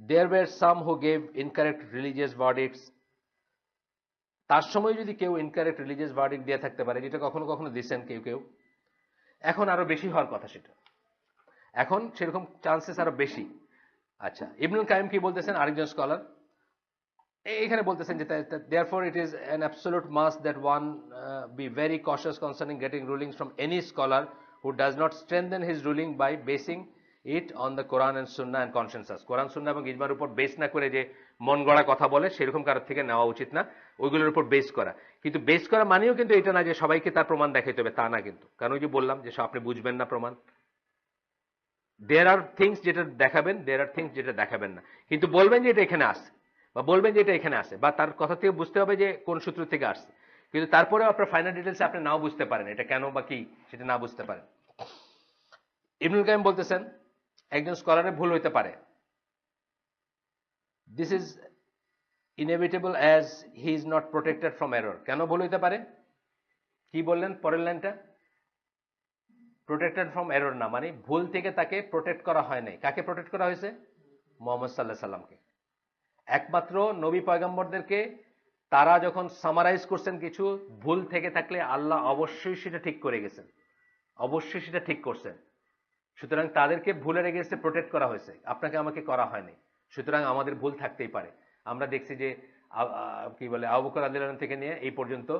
Speaker 1: there were some who gave incorrect religious verdicts, তার সময় যদি কেউ ইনকারেক্ট রিলিজিয়াস ভার্ডিক্ট দিয়ে থাকতে পারে, যেটা কখনো কখনো দিচ্ছেন কেউ কেউ, এখন আরো বেশি হওয়ার কথা, সেটা এখন সেরকম চান্সেস আরো বেশি। আচ্ছা, ইবনুল কাইম কি বলতেছেন, আরেকজন স্কলার এখানে বলতেছেন যে therefore it is an absolute must that one be very cautious concerning getting rulings from any scholar who does not strengthen his ruling by basing it on the Quran and Sunnah and consensus. কোরআন সুন্নাহ এবং ইজমার উপর বেস না করে যে মন গড়া কথা বলে সেরকম কারোর থেকে নেওয়া উচিত না, ওইগুলোর উপর বেস করা। কিন্তু বেস করা মানেও কিন্তু এটা না যে সবাইকে তার প্রমাণ দেখাইতে হবে, তা না কিন্তু। কারণ ওই যে বললাম যে আপনি বুঝবেন না প্রমাণ, দেয়ার আর থিংস যেটা দেখাবেন, দেয়ার আর থিংস যেটা দেখাবেন না, কিন্তু বলবেন যে এটা এখানে আসে, বা বলবেন যে এটা এখানে আসে, বা তার কথা থেকে বুঝতে হবে যে কোন সূত্র থেকে আসছে, কিন্তু তারপরেও আপনার ফাইনাল ডিটেলস আপনি নাও বুঝতে পারেন এটা কেন বা কি, সেটা না বুঝতে পারেন। ইবনুল কাইম বলতেছেন একজন স্কলারের ভুল হইতে পারে, this is inevitable as he is not protected from error. কেন ভুল হইতে পারে, কি বললেন পরের লাইনটা, প্রোটেক্টেড ফ্রম এরর না, মানে ভুল থেকে তাকে প্রোটেক্ট করা হয় নাই। কাকে প্রোটেক্ট করা হয়েছে? মুহাম্মদ সাল্লাল্লাহু আলাইহি সাল্লামকে। একমাত্র নবী পয়গম্বরদেরকে তারা যখন সামারাইজ করছেন কিছু ভুল থেকে থাকলে আল্লাহ অবশ্যই সেটা ঠিক করে গেছেন, অবশ্যই সেটা ঠিক করছেন। সুতরাং তাদেরকে ভুলের এগেইনস্টে প্রোটেক্ট করা হয়েছে, আপনাকে আমাকে করা হয়নি। সুতরাং আমাদের ভুল থাকতেই পারে। আমরা দেখছি যে কি বলে আবু বকর রাদিয়াল্লাহু আনহু থেকে নিয়ে এই পর্যন্ত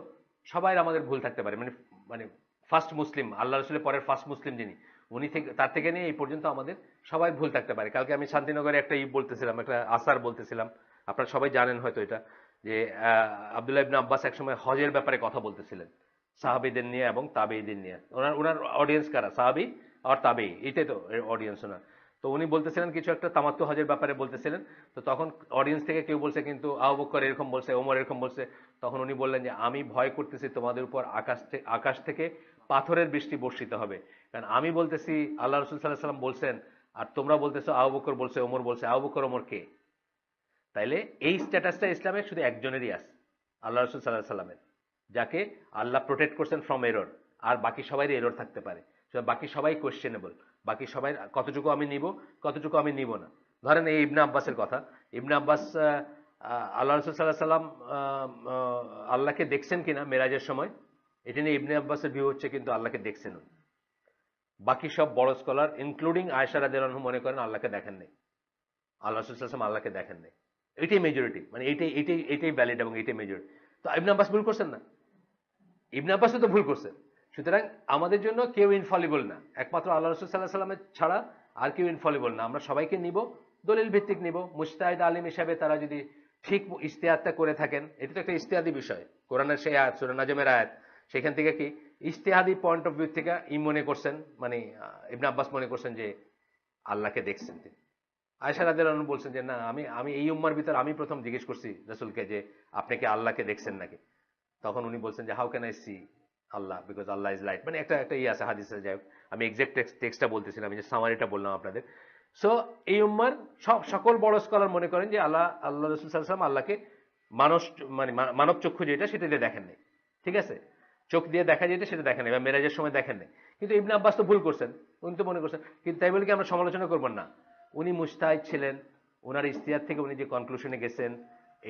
Speaker 1: সবাই আমাদের ভুল থাকতে পারে, মানে মানে ফার্স্ট মুসলিম, আল্লাহ রসুলের পরের ফার্স্ট মুসলিম যিনি, উনি থেকে তার থেকে নিয়ে এই পর্যন্ত আমাদের সবাই ভুল থাকতে পারে। কালকে আমি শান্তিনগরে একটা বলতেছিলাম, একটা আসার বলতেছিলাম, আপনারা সবাই জানেন হয়তো এটা, যে আব্দুল্লাহ ইবনে আব্বাস একসময় হজের ব্যাপারে কথা বলতেছিলেন সাহাবীদের নিয়ে এবং তাবেঈদের নিয়ে। ওনার অডিয়েন্স কারা? সাহাবী আর তাবেঈ, এটাই তো অডিয়েন্স ওনার। তো উনি বলতেছিলেন কিছু একটা তামাত্তু হজের ব্যাপারে বলতেছিলেন, তো তখন অডিয়েন্স থেকে কেউ বলছে কিন্তু আবু বকর এরকম বলছে, ওমর এরকম বলছে। তখন উনি বললেন যে আমি ভয় করতেছি তোমাদের উপর আকাশ থেকে পাথরের বৃষ্টি বর্ষিত হবে, কারণ আমি বলতেছি আল্লাহ রসুল সাল্লাল্লাহু আলাইহি ওয়াসাল্লাম বলছেন, আর তোমরা বলতেছো আবু বকর বলছে, ওমর বলছে। আবু বকর ওমর কে? তাইলে এই স্ট্যাটাসটা ইসলামে শুধু একজনেরই আছে, আল্লাহ রসুল সাল্লাল্লাহু আলাইহি ওয়াসাল্লামের, যাকে আল্লাহ প্রোটেক্ট করছেন ফ্রম এরর। আর বাকি সবাই এরর থাকতে পারে, বাকি সবাই কোয়েশ্চেনেবল, বাকি সবাই কতটুকু আমি নিব, কতটুকু আমি নিব না। ধরেন এই ইবনে আব্বাসের কথা, ইবনে আব্বাস আল্লাহ রসুল সাল্লাল্লাহু আলাইহি ওয়াসাল্লাম আল্লাহকে দেখছেন কিনা মেরাজের সময়, এটা নিয়ে ইবনে আব্বাসের ভিউ হচ্ছে কিন্তু আল্লাহকে দেখছেন। বাকি সব বড় স্কলার ইনক্লুডিং আয়েশা রাদিয়াল্লাহু আনহা মনে করেন আল্লাহকে দেখেন নাই, আল্লাহ রাসূল সাল্লাল্লাহু আলাইহি ওয়াসাল্লাম আল্লাহকে দেখেন নাই। এটাই মেজরিটি, মানে এটাই ভ্যালিড এবং এটাই মেজরিটি। তো ইবনে আব্বাস ভুল করছেন না? ইবনে আব্বাসও তো ভুল করছে। সুতরাং আমাদের জন্য কেউ ইনফলিবল না, একমাত্র আল্লাহ রাসূল সাল্লাল্লাহু আলাইহি ওয়াসাল্লামের ছাড়া আর কেউ ইনফলিবল না। আমরা সবাইকে নিব, দলিল ভিত্তিক নিব। মুজতাহিদ আলিম হিসাবে তারা যদি ঠিক ইজতিহাদটা করে থাকেন, এটা তো একটা ইজতিহাদি বিষয়, কোরআনের সেই আয়াত, সূরা নাজমের আয়াত, সেখান থেকে কি ইজতিহাদি পয়েন্ট অফ ভিউ থেকে মনে করছেন, মানে ইবনে আব্বাস মনে করছেন যে আল্লাহকে দেখছেন তিনি। আয়েশা রাদিয়াল্লাহু আনহা বলছেন যে না, আমি এই উম্মার ভিতর আমি প্রথম জিজ্ঞেস করছি রাসূলকে যে আপনি কি আল্লাহকে দেখছেন নাকি? তখন উনি বলছেন যে how can I see Allah because Allah is light, মানে একটা আছে হাদিসে। যাই হোক, আমি এক্সাক্ট টেক্সটটা বলতেছিলাম, আমি যে সামারিটা বললাম আপনাদের। সো এই উম্মার সকল বড় স্কলার মনে করেন যে আল্লাহ রাসূল সাল্লাল্লাহু আলাইহি ওয়াসাল্লাম আল্লাহকে মানে মানব চক্ষু যেটা, সেটা দিয়ে দেখেন নাই। ঠিক আছে, চোখ দিয়ে দেখা যেটা সেটা দেখেন নাই, বা মেরাজের সময় দেখেন নাই। কিন্তু ইবনে আব্বাস তো ভুল করছেন, উনি তো মনে করছেন। কিন্তু তাই বলে কি আমরা সমালোচনা করবেন না? উনি মুজতাহিদ ছিলেন, ওনার ইজতিহাদ থেকে উনি যে কনক্লুশনে গেছেন,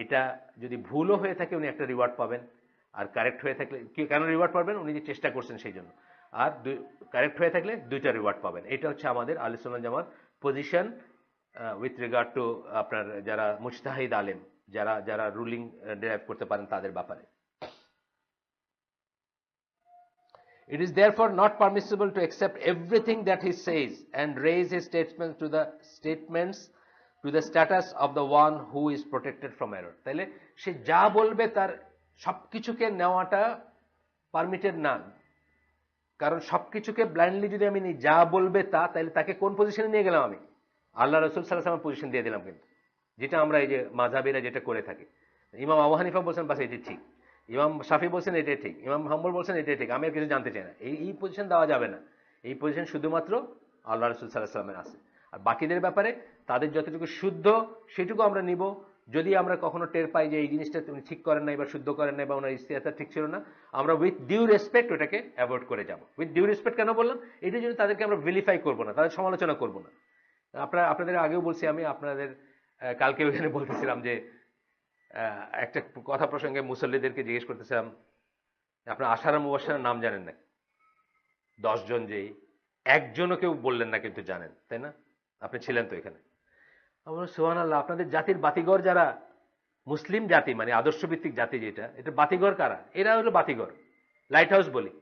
Speaker 1: এটা যদি ভুলও হয়ে থাকে উনি একটা রিওয়ার্ড পাবেন, আর কারেক্ট হয়ে থাকলে কেন রিওয়ার্ড পাবেন? উনি যে চেষ্টা করছেন সেই জন্য। আর কারেক্ট হয়ে থাকলে দুইটা রিওয়ার্ড পাবেন। এটা হচ্ছে আমাদের আহলে সুন্নাত জামাত পজিশন উইথ রিগার্ড টু আপনার যারা মুজতাহিদ আলেম, যারা রুলিং ডেরাইভ করতে পারেন তাদের ব্যাপারে। It is therefore not permissible to accept everything that he says and raise his statements to the status of the one who is protected from error. তাইলে সে যা বলবে তার সবকিছুকে নেওয়াটা পারমিটেড না, কারণ সবকিছুকে ব্লাইন্ডলি যদি আমি নিই যা বলবে তা, তাহলে তাকে কোন পজিশনে নিয়ে গেলাম আমি? আল্লাহ রসুল সাল্লাল্লাহু আলাইহি ওয়াসাল্লাম পজিশন দিয়ে দিলাম, কিন্তু যেটা আমরা এই যে মাযহাবিরা যেটা করে থাকি। ইমাম আবু হানিফা বলছেন বাস এটি ঠিক, ইমাম শাফি বলছেন এটাই ঠিক, ইমাম হাম্বল বলছেন এটাই ঠিক, আমি আর কিছু জানতে চাই না। এই পজিশন দেওয়া যাবে না। এই পজিশন শুধুমাত্র আল্লাহ রসুল সাল্লাল্লাহু আলাইহি ওয়াসাল্লামের আছে। আর বাকিদের ব্যাপারে তাদের যতটুকু শুদ্ধ সেটুকু আমরা নিব। যদি আমরা কখনো টের পাই যে এই জিনিসটা তুমি ঠিক করেন নাই বা শুদ্ধ করেন নাই বা ওনার ইস্তিহাদটা ঠিক ছিল না, আমরা উইথ ডিউ রেসপেক্ট ওটাকে অ্যাভয়েড করে যাব। উইথ ডিউ রেসপেক্ট কেন বললাম? এটার জন্য তাদেরকে আমরা ভিলিফাই করবো না, তাদের সমালোচনা করবো না। আপনাদের আগেও বলছি, আমি আপনাদের কালকে ওইখানে বলতেছিলাম যে একটা কথা প্রসঙ্গে মুসল্লিদেরকে জিজ্ঞেস করতেছিলাম, আপনার আশারা মুবাশশারার নাম জানেন না? 10 জন যেই একজনও কেউ বললেন না, কিন্তু জানেন, তাই না? আপনি ছিলেন তো এখানে। আমরা সুবহানাল্লাহ, আপনাদের জাতির বাতিঘর যারা, মুসলিম জাতি মানে আদর্শভিত্তিক জাতি যেটা, এটা বাতিঘর কারা? এরা হলো বাতিঘর। লাইট হাউস বলি।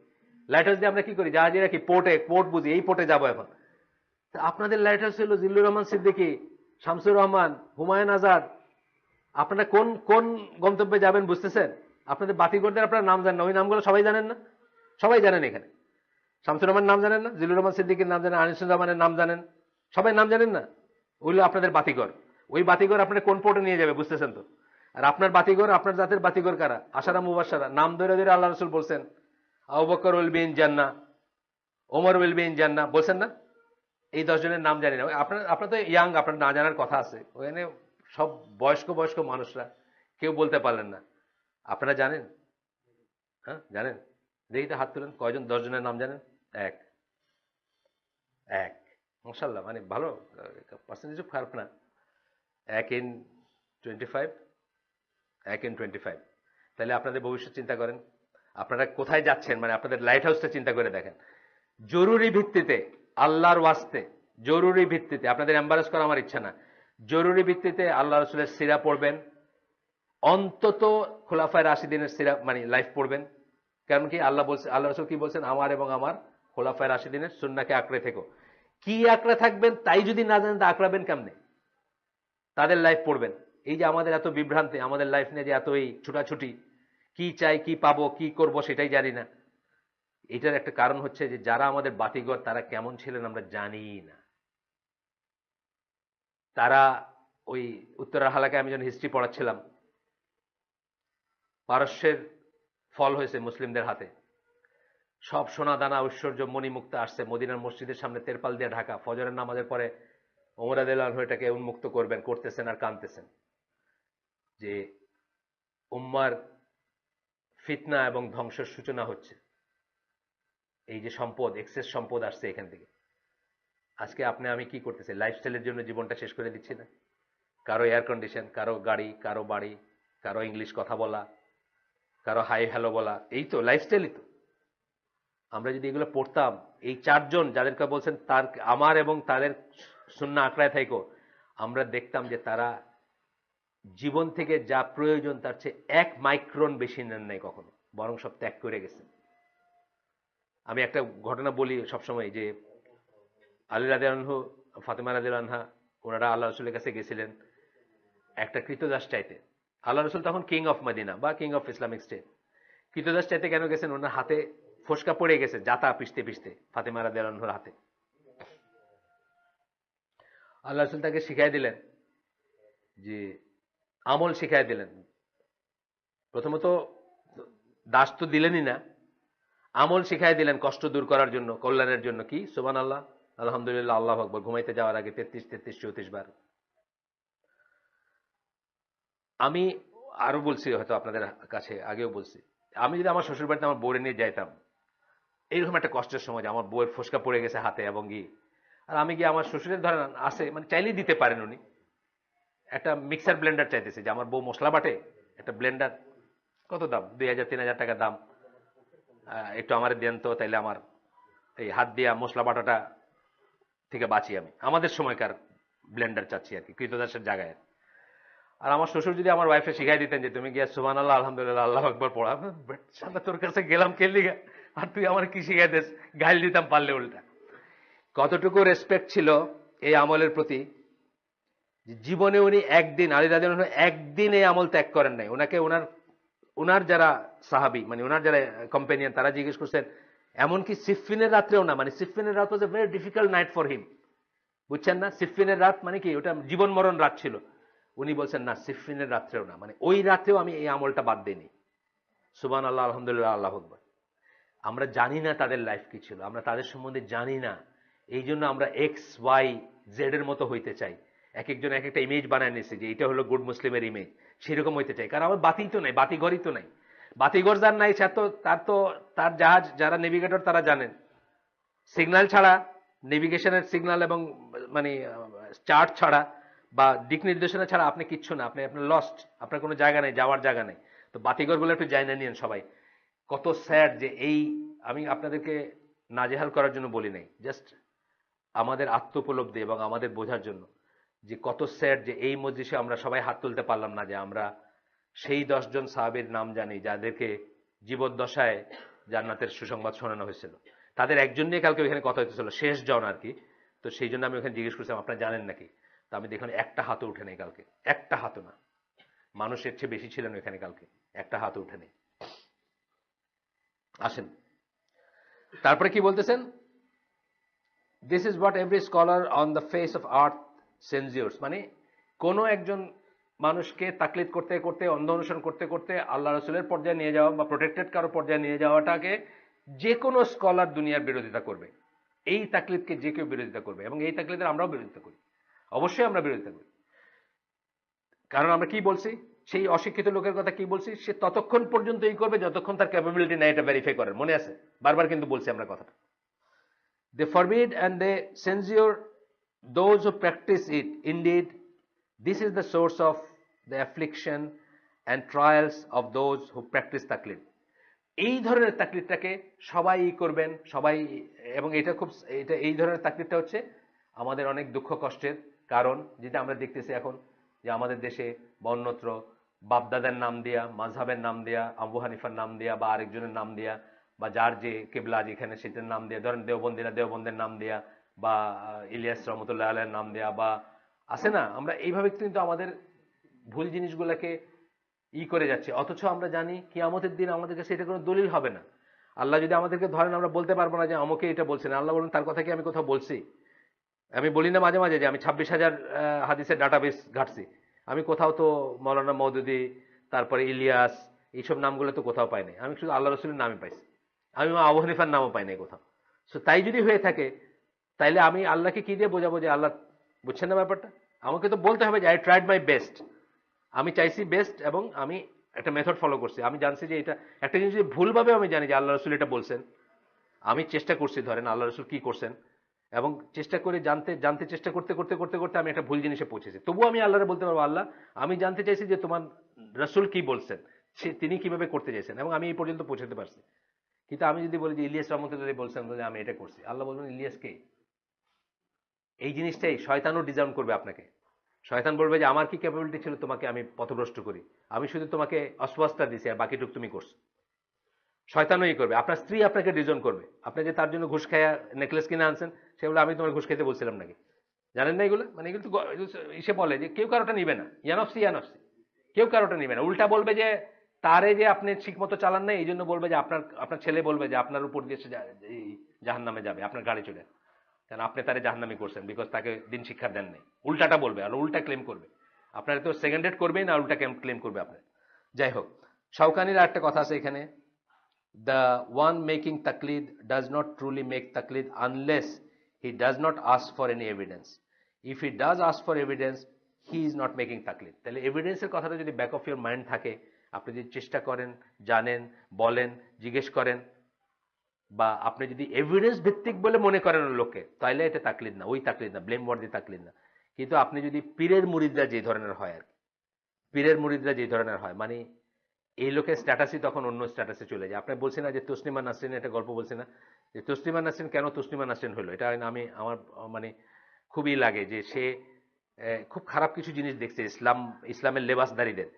Speaker 1: লাইট হাউস দিয়ে আমরা কি করি? জাহাজেরা কি পোর্ট বুঝি, এই পোর্টে যাবো এখন। আপনাদের লাইট হাউস হলো জিল্লুর রহমান সিদ্দিকী, শামসুর রহমান, হুমায়ুন আজাদ। আপনারা কোন কোন গন্তব্যে যাবেন বুঝতেছেন? আপনাদের বাতিঘরদের আপনারা নাম জানেন না, ওই নামগুলো সবাই জানেন না? সবাই জানেন এখানে। শামসুর রহমান নাম জানেন না? জিল্লুর রহমান সিদ্দিকীর নাম জানেন? আনিসুর রহমানের নাম জানেন? সবাই নাম জানেন না? ওইগুলো আপনাদের বাতিঘর। ওই বাতিঘর আপনারা কোন পোর্টে নিয়ে যাবে বুঝতেছেন তো? আর আপনার বাতিঘর, আপনার জাতের বাতিঘর কারা? আশারা মুবাশশারা। নাম ধরে ধরে আল্লাহ রাসূল বলছেন, Abu Bakr will be in জান্নাহ, ওমর উইল বি ইন জান্নাহ, বলছেন না? এই 10 জনের নাম জানি না। আপনার তো ইয়াং, আপনার না জানার কথা আছে। ওখানে সব বয়স্ক মানুষরা, কেউ বলতে পারলেন না। আপনারা জানেন? হ্যাঁ জানেন? দেখি তো হাত তুলেন, কয়জন 10 জনের নাম জানেন? এক এক মাশাআল্লাহ, মানে ভালো, পার্সেন্টেজ খারাপ না। 1 in 25, 1 in 25। তাহলে আপনাদের ভবিষ্যৎ চিন্তা করেন, আপনারা কোথায় যাচ্ছেন, মানে আপনাদের লাইট হাউসটা চিন্তা করে দেখেন। জরুরি ভিত্তিতে, আল্লাহর ওয়াস্তে, জরুরি ভিত্তিতে, আপনাদের এম্বারেস করা আমার ইচ্ছা না, জরুরি ভিত্তিতে আল্লাহ রসুলের সিরা পড়বেন, অন্তত খোলাফায়ে রাশিদিনের সিরা মানে লাইফ পড়বেন। কারণ কি আল্লাহ রসুল কি বলছেন? আমার এবং আমার খোলাফায়ে রাশিদিনের সুন্নাহকে আঁকড়ে থেকো। কি আঁকড়ে থাকবেন তাই যদি না জানেন, তা আঁকড়াবেন কেমনে? তাদের লাইফ পড়বেন। এই যে আমাদের এত বিভ্রান্তি, আমাদের লাইফ নিয়ে যে এত এই ছুটাছুটি, কি চাই, কি পাবো, কি করব সেটাই জানি না, এটার একটা কারণ হচ্ছে যে যারা আমাদের বাতিঘর তারা কেমন ছিলেন আমরা জানি না। তারা ওই উত্তরার হালাকায় আমি যখন হিস্ট্রি পড়াচ্ছিলাম, পারস্যের ফল হয়েছে মুসলিমদের হাতে, সব সোনা দানা ঐশ্বর্য মণিমুক্তা আসছে, মদিনার মসজিদের সামনে তেরপাল দিয়ে ঢাকা, ফজরের নামাজের পরে ওমর রাদিয়াল্লাহু আনহু এটাকে উন্মুক্ত করবেন, করতেছেন আর কাঁদতেছেন যে উম্মার ফিতনা এবং ধ্বংসের সূচনা হচ্ছে। এই যে সম্পদ, এক্সেস সম্পদ আসছে এখান থেকে। আজকে আপনি আমি কি করতেছি? লাইফস্টাইলের জন্য জীবনটা শেষ করে দিচ্ছি না? কারো এয়ার কন্ডিশন, কারো গাড়ি, কারো বাড়ি, কারো ইংলিশ কথা বলা, কারো হাই হ্যালো বলা, এই তো লাইফস্টাইলই তো। আমরা যদি এগুলো পড়তাম, এই 4 জন যাদেরকে বলছেন তার আমার এবং তাদের সুন্নাহ আঁকড়ায় থাইকো, আমরা দেখতাম যে তারা জীবন থেকে যা প্রয়োজন তার চেয়ে 1 মাইক্রন বেশি নেন নাই কখনো, বরং সব ত্যাগ করে গেছেন। আমি একটা ঘটনা বলি সবসময় যে আলী রাদিয়াল্লাহু আনহু, ফাতেমা রাদিয়াল্লাহু আনহা, ওনারা আল্লাহ রসুলের কাছে গেছিলেন একটা কৃতদাস চাইতে। আল্লাহ রসুল তখন কিং অফ মদিনা বা কিং অফ ইসলামিক স্টেট। কৃতদাস চাইতে কেন গেছেন? ওনার হাতে ফোসকা পড়ে গেছে জাতা পিষতে পিষতে ফাতেমা রাদিয়াল্লাহু আনহার হাতে। আল্লাহ রসুল তাকে শিখাই দিলেন যে আমল শিখাই দিলেন। প্রথমত দাস তো দিলেনই না, আমল শিখাই দিলেন কষ্ট দূর করার জন্য, কল্যাণের জন্য। কি সুবহানাল্লাহ, আলহামদুলিল্লাহ, আল্লাহু আকবার, ঘুমাইতে যাওয়ার আগে 33, 34 বার। আমি আরো বলছি, হয়তো আপনাদের কাছে আগেও বলছি, আমি যদি আমার শ্বশুর বাড়িতে আমার বউরে নিয়ে যাইতাম, এইরকম একটা কষ্টের সময় যে আমার বউয়ের ফোসকা পড়ে গেছে হাতে এবং গিয়ে, আর আমি গিয়ে আমার শ্বশুরের ধরেন আসে, মানে চাইলেই দিতে পারেন উনি, একটা মিক্সার ব্লেন্ডার চাইতেছে যে আমার বউ মশলা বাটে, একটা ব্লেন্ডার কত দাম? 2000-3000 টাকা দাম, একটু আমার দেন তো, তাইলে আমার এই হাত দিয়া মশলা বাটাটা থেকে বাঁচি আমি। আমাদের সময়কার ব্লেন্ডার চাচ্ছি আর কি, কৃতদাসের জায়গায়। আর আমার শ্বশুর যদি আমার ওয়াইফে শিখাই দিতেন যে তুমি গিয়া সুবহানাল্লাহ, আলহামদুলিল্লাহ, আল্লাহু আকবার পড়া, সাদা তোর কাছে গেলাম কেলিগা, আর তুই আমার কি শিখাই দিস? গাইল দিতাম পারলে উল্টা। কতটুকু রেসপেক্ট ছিল এই আমলের প্রতি, জীবনে উনি একদিন, আলী রাদিয়াল্লাহু আনহু একদিন এই আমল ত্যাগ করেন নাই। ওনাকে ওনার ওনার যারা সাহাবি মানে ওনার যারা কম্পেনিয়ন তারা জিজ্ঞেস করছেন এমনকি সিফিনের রাত্রেও না, মানে সিফিনের রাত was a very difficult night for him, বুঝছেন না? সিফিনের রাত মানে কি, ওটা জীবন মরণ রাত ছিল। উনি বলছেন না, সিফিনের রাত্রেও না, মানে ওই রাত্রেও আমি এই আমলটা বাদ দিইনি। সুবহান আল্লাহ, আলহামদুলিল্লাহ, আল্লাহু আকবার। আমরা জানি না তাদের লাইফ কি ছিল, আমরা তাদের সম্বন্ধে জানি না, এই জন্য আমরা এক্স ওয়াই জেড এর মতো হইতে চাই। এক একজন এক একটা ইমেজ বানায় নিয়েছে যে এটা হলো গুড মুসলিমের ইমেজ, সেরকম হইতে চাই। কারণ আমার বাতি তো নাই, বাতিঘরই তো নাই। বাতিঘর যার নাই তার জাহাজ, যারা নেভিগেটর তারা জানেন, সিগন্যাল ছাড়া, নেভিগেশনের সিগন্যাল এবং মানে চার্ট ছাড়া বা দিক নির্দেশনা ছাড়া আপনি কিচ্ছু না, আপনি আপনার লস্ট, আপনার কোনো জায়গা নেই, যাওয়ার জায়গা নেই। তো বাতিঘরগুলো একটু জায়গা নিয়েন সবাই। কত স্যাড যে এই, আমি আপনাদেরকে নাজেহাল করার জন্য বলি নাই, জাস্ট আমাদের আত্মোপলব্ধি এবং আমাদের বোঝার জন্য যে কত স্যাড যে এই মজলিসে আমরা সবাই হাত তুলতে পারলাম না যে আমরা সেই 10 জন সাহাবীর নাম জানি যাদেরকে জীবদ্দশায় জান্নাতের সুসংবাদ শোনানো হয়েছিল। তাদের একজন নিয়ে কালকে ওইখানে কথা হইতেছিল, শেষ জন আর কি। তো সেই জন্য আমি ওখানে জিজ্ঞেস করছিলাম আপনারা জানেন নাকি। তো আমি দেখলাম একটা হাতও উঠে নেই কালকে, একটা হাতও না। মানুষের চেয়ে বেশি ছিলেন ওইখানে কালকে, একটা হাতও উঠে নেই। আসেন তারপরে কি বলতেছেন, this is what every scholar on the face of earth censures, মানে কোন একজন মানুষকে তাকলিদ করতে করতে, অন্ধ অনুসরণ করতে করতে আল্লাহ রসুলের পর্যায়ে নিয়ে যাওয়া বা প্রোটেক্টেড কারো পর্যায়ে নিয়ে যাওয়াটাকে যে কোনো স্কলার দুনিয়ার বিরোধিতা করবে। এই তাকলিদকে যে কেউ বিরোধিতা করবে, এবং এই তাকলিদের আমরাও বিরোধিতা করি, অবশ্যই আমরা বিরোধিতা করি। কারণ আমরা কি বলছি, সেই অশিক্ষিত লোকের কথা কি বলছি, সে ততক্ষণ পর্যন্ত এই করবে যতক্ষণ তার ক্যাপাবিলিটি নাই এটা ভেরিফাই করার। মনে আছে, বারবার কিন্তু বলছি আমরা কথাটা। They forbid and they censure those who practice it. Indeed, this is the source of the affliction and trials of those who practice taklid. এই ধরনের তাকলিদটাকে সবাই করবেন, সবাই, এবং এটা খুব, এটা এই ধরনের তাকলিদটা হচ্ছে আমাদের অনেক দুঃখ কষ্টের কারণ, যেটা আমরা দেখতেছি এখন যে আমাদের দেশে বন্যত্র বাপদাদার নাম দেয়া, মাযহাবের নাম দেয়া, আবু হানিফার নাম দেয়া বা আরেকজনের নাম দেয়া, বা যার যে কেবলা যেখানে সেটার নাম দেয়া, ধরেন দেওবন্দিরা দেওবন্দের নাম দেয়া, বা ইলিয়াস রহমতুল্লাহ আলাইহির নাম দেয়া, বা আছে না, আমরা এইভাবে কিন্তু আমাদের ভুল জিনিসগুলোকে করে যাচ্ছে। অথচ আমরা জানি কিয়ামতের দিন আমাদের কাছে এটা কোনো দলিল হবে না। আল্লাহ যদি আমাদেরকে ধরেন, আমরা বলতে পারবো না যে আমাকে এটা বলছেন। আল্লাহ বলেন তার কথা কি আমি কোথাও বলছি? আমি বলি না মাঝে মাঝে যে আমি 26,000 হাদিসের ডাটাবেস ঘাটছি, আমি কোথাও তো মৌলানা মওদুদি, তারপরে ইলিয়াস, এইসব নামগুলো তো কোথাও পাইনি। আমি শুধু আল্লাহ রসুলের নামই পাইছি, আমি আবু হানিফার নামও পাইনি কোথাও। সো তাই যদি হয়ে থাকে, তাইলে আমি আল্লাহকে কি দিয়ে বোঝাবো যে আল্লাহ, বুঝছেন না ব্যাপারটা? আমাকে তো বলতে হবে যে আই ট্রাইড মাই বেস্ট, আমি চাইছি বেস্ট, এবং আমি একটা মেথড ফলো করছি। আমি জানছি যে এটা একটা জিনিস যদি ভুলভাবে আমি জানি যে আল্লাহ রসুল এটা বলছেন, আমি চেষ্টা করছি, ধরেন আল্লাহ রসুল কি করছেন, এবং চেষ্টা করে জানতে চেষ্টা করতে করতে করতে করতে আমি একটা ভুল জিনিসে পৌঁছেছি, তবুও আমি আল্লাহরে বলতে পারবো আল্লাহ আমি জানতে চাইছি যে তোমার রসুল কি বলছেন, তিনি কিভাবে করতে চাইছেন, এবং আমি এই পর্যন্ত পৌঁছাতে পারছি। কিন্তু আমি যদি বলি যে ইলিয়াস রহমতুল্লাহ বলছেন যে আমি এটা করছি, আল্লাহ বলবেন ইলিয়াস কে? এই জিনিসটাই শয়তানও ডিজাইন করবে আপনাকে। শয়তান বলবে যে আমার কি ক্যাপাবিলিটি ছিল তোমাকে আমি পথভ্রষ্ট করি, আমি শুধু তোমাকে অস্পষ্টতা দিছি আর বাকিটুক তুমি করছো। শয়তানই করবে। আপনার স্ত্রী আপনাকে ডিজন করবে, আপনি যে তার জন্য ঘুষ খাইয়া নেকলেস কিনে আনছেন, সেগুলো আমি তোমার ঘুষ খাইতে বলছিলাম নাকি? জানেন না এগুলো? মানে এগুলো তো এসে বলে যে কেউ কারোটা নিবে না, ইয়ানফসি ইয়ানফসি, কেউ কারোটা নিবে না। উল্টা বলবে যে তারে যে আপনি ঠিক মতো চালান না, এই জন্য বলবে যে আপনার ছেলে বলবে যে আপনার উপর দিয়ে জাহান নামে যাবে, আপনার গাড়ি চলে, কারণ আপনি তারে জাহান্নামী করছেন, বিকজ তাকে দিন শিক্ষা দেন নাই। উল্টাটা বলবে, আর উল্টা ক্লেম করবে আপনার, তো সেকেন্ড হেড করবেই না, উল্টা ক্লেম করবে আপনার। যাই হোক, শাওকানির একটা কথা আছে এখানে, দ্য ওয়ান মেকিং তাকলিদ ডাজ নট ট্রুলি মেক তাকলিদ unless he does not ask for any evidence. If he does ask for evidence he is not making তাকলিদ। তাহলে এভিডেন্সের কথাটা যদি ব্যাক অফ ইউর মাইন্ড থাকে, আপনি যদি চেষ্টা করেন, জানেন, বলেন, জিজ্ঞেস করেন, বা আপনি যদি এভিডেন্স ভিত্তিক বলে মনে করেন লোককে, তাহলে এটা তাকলিদ না, ওই তাকলিদ না, ব্লেম ওয়ার্দি তাকলিদ না। কিন্তু আপনি যদি পীরের মুরিদরা যে ধরনের হয় আর কি, পীরের মুরিদরা যে ধরনের হয়, মানে এই লোকের স্ট্যাটাসই তখন অন্য স্ট্যাটাসে চলে যায়। আপনি বলছেন না যে তসলিমা নাসরিন, একটা গল্প বলছে না যে তসলিমা নাসরিন কেন তসলিমা নাসরিন হলো, এটা আমি আমার মানে খুবই লাগে যে সে খুব খারাপ কিছু জিনিস দেখছে ইসলামের লেবাসদারীদের।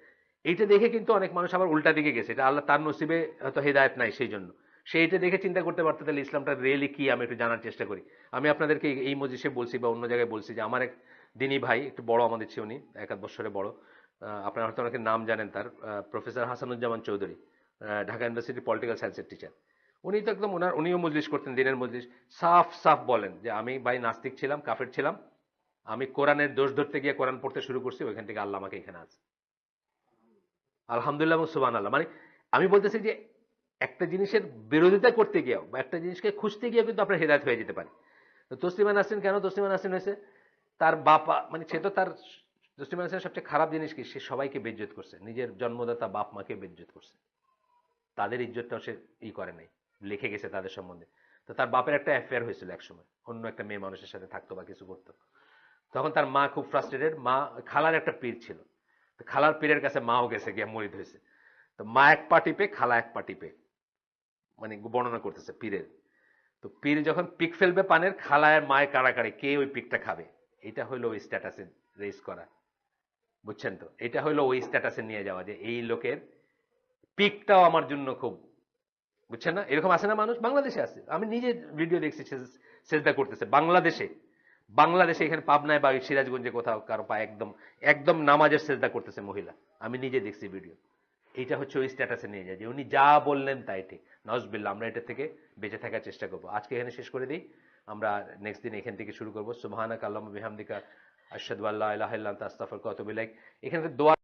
Speaker 1: এইটা দেখে কিন্তু অনেক মানুষ আবার উল্টা দিকে গেছে, এটা আল্লাহ তার নসিবে হয়তো হেদায়েত নাই, সেই জন্য সে এটা দেখে চিন্তা করতে পারতো তাহলে ইসলামটা রিয়েলি কি, আমি একটু জানার চেষ্টা করি। আমি আপনাদেরকে এই মজলিসে বলছি বা অন্য জায়গায় বলছি যে আমার এক দিনী ভাই, একটু বড় আমাদের চেয়ে, উনি 1-1 বছরে বড়, আপনারা হয়তো অনেকে নাম জানেন তার, professor Hasanuzzaman Chowdhury, Dhaka university political সায়েন্সের টিচার। উনি তো একদম উনিও মজলিস করতেন, দিনের মজলিস। সাফ সাফ বলেন যে আমি ভাই নাস্তিক ছিলাম, কাফের ছিলাম, আমি কোরআনের দোষ ধরতে গিয়ে কোরআন পড়তে শুরু করছি, ওইখান থেকে আল্লাহ আমাকে এখানে আছে। আলহামদুলিল্লাহ এবং সুবহান আল্লাহ। মানে আমি বলতেছি যে একটা জিনিসের বিরোধিতা করতে গিয়েও বা একটা জিনিসকে খুঁজতে গিয়েও কিন্তু আপনার হেদায়েত হয়ে যেতে পারে। তো তসলিমা নাসরিন কেন তসলিমা নাসরিন হয়েছে? তার বাবা, মানে সে তো তার, তসলিমা নাসরিনের সবচেয়ে খারাপ জিনিস কি, সে সবাইকে বেজ্জত করছে, নিজের জন্মদাতা বাপ মাকে বেজ্জত করছে, তাদের ইজ্জতটাও সে করে নাই, লিখে গেছে তাদের সম্বন্ধে। তো তার বাপের একটা অ্যাফেয়ার হয়েছিল একসময়, অন্য একটা মেয়ে মানুষের সাথে থাকতো বা কিছু করতো। তখন তার মা খুব ফ্রাস্ট্রেটেড, মা, খালার একটা পীর ছিল, তো খালার পীরের কাছে মাও গেছে, গিয়ে মরিদ হয়েছে। তো মা এক পা টিপে, খালা এক পা টিপে, মানে বর্ণনা করতেছে পীরের। তো পীর যখন পিক ফেলবে পানের, খালায় মায়ের কাড়াকাড়ি কে ওই পিকটা খাবে। এটা হলো ওই স্ট্যাটাসে রেজ করা, বুঝছেন তো? এটা হলো ওই স্ট্যাটাসে নিয়ে যাওয়া, যে এই লোকের পিকটাও আমার জন্য খুব, বুঝছেন না? এরকম আছে না মানুষ, বাংলাদেশে আছে, আমি নিজে ভিডিও দেখছি, সেজদা করতেছে বাংলাদেশে। বাংলাদেশে এখানে পাবনায় বা সিরাজগঞ্জে কোথাও কারো পা একদম একদম নামাজের সেজদা করতেছে মহিলা, আমি নিজে দেখছি ভিডিও। এইটা হচ্ছে ওই স্ট্যাটাসে নিয়ে যায় যে উনি যা বললেন তাই ঠিক। নাউজুবিল্লাহ, আমরা এটা থেকে বেঁচে থাকার চেষ্টা করব। আজকে এখানে শেষ করে দিই, আমরা নেক্সট দিন এখান থেকে শুরু করবো। সুবহানাকা আল্লাহুম্মা বিহামদিকা আশহাদু আল্লা ইলাহা ইল্লা আনতা আস্তাগফিরুকা ওয়া আতুবু ইলাইক। এখানে দোয়া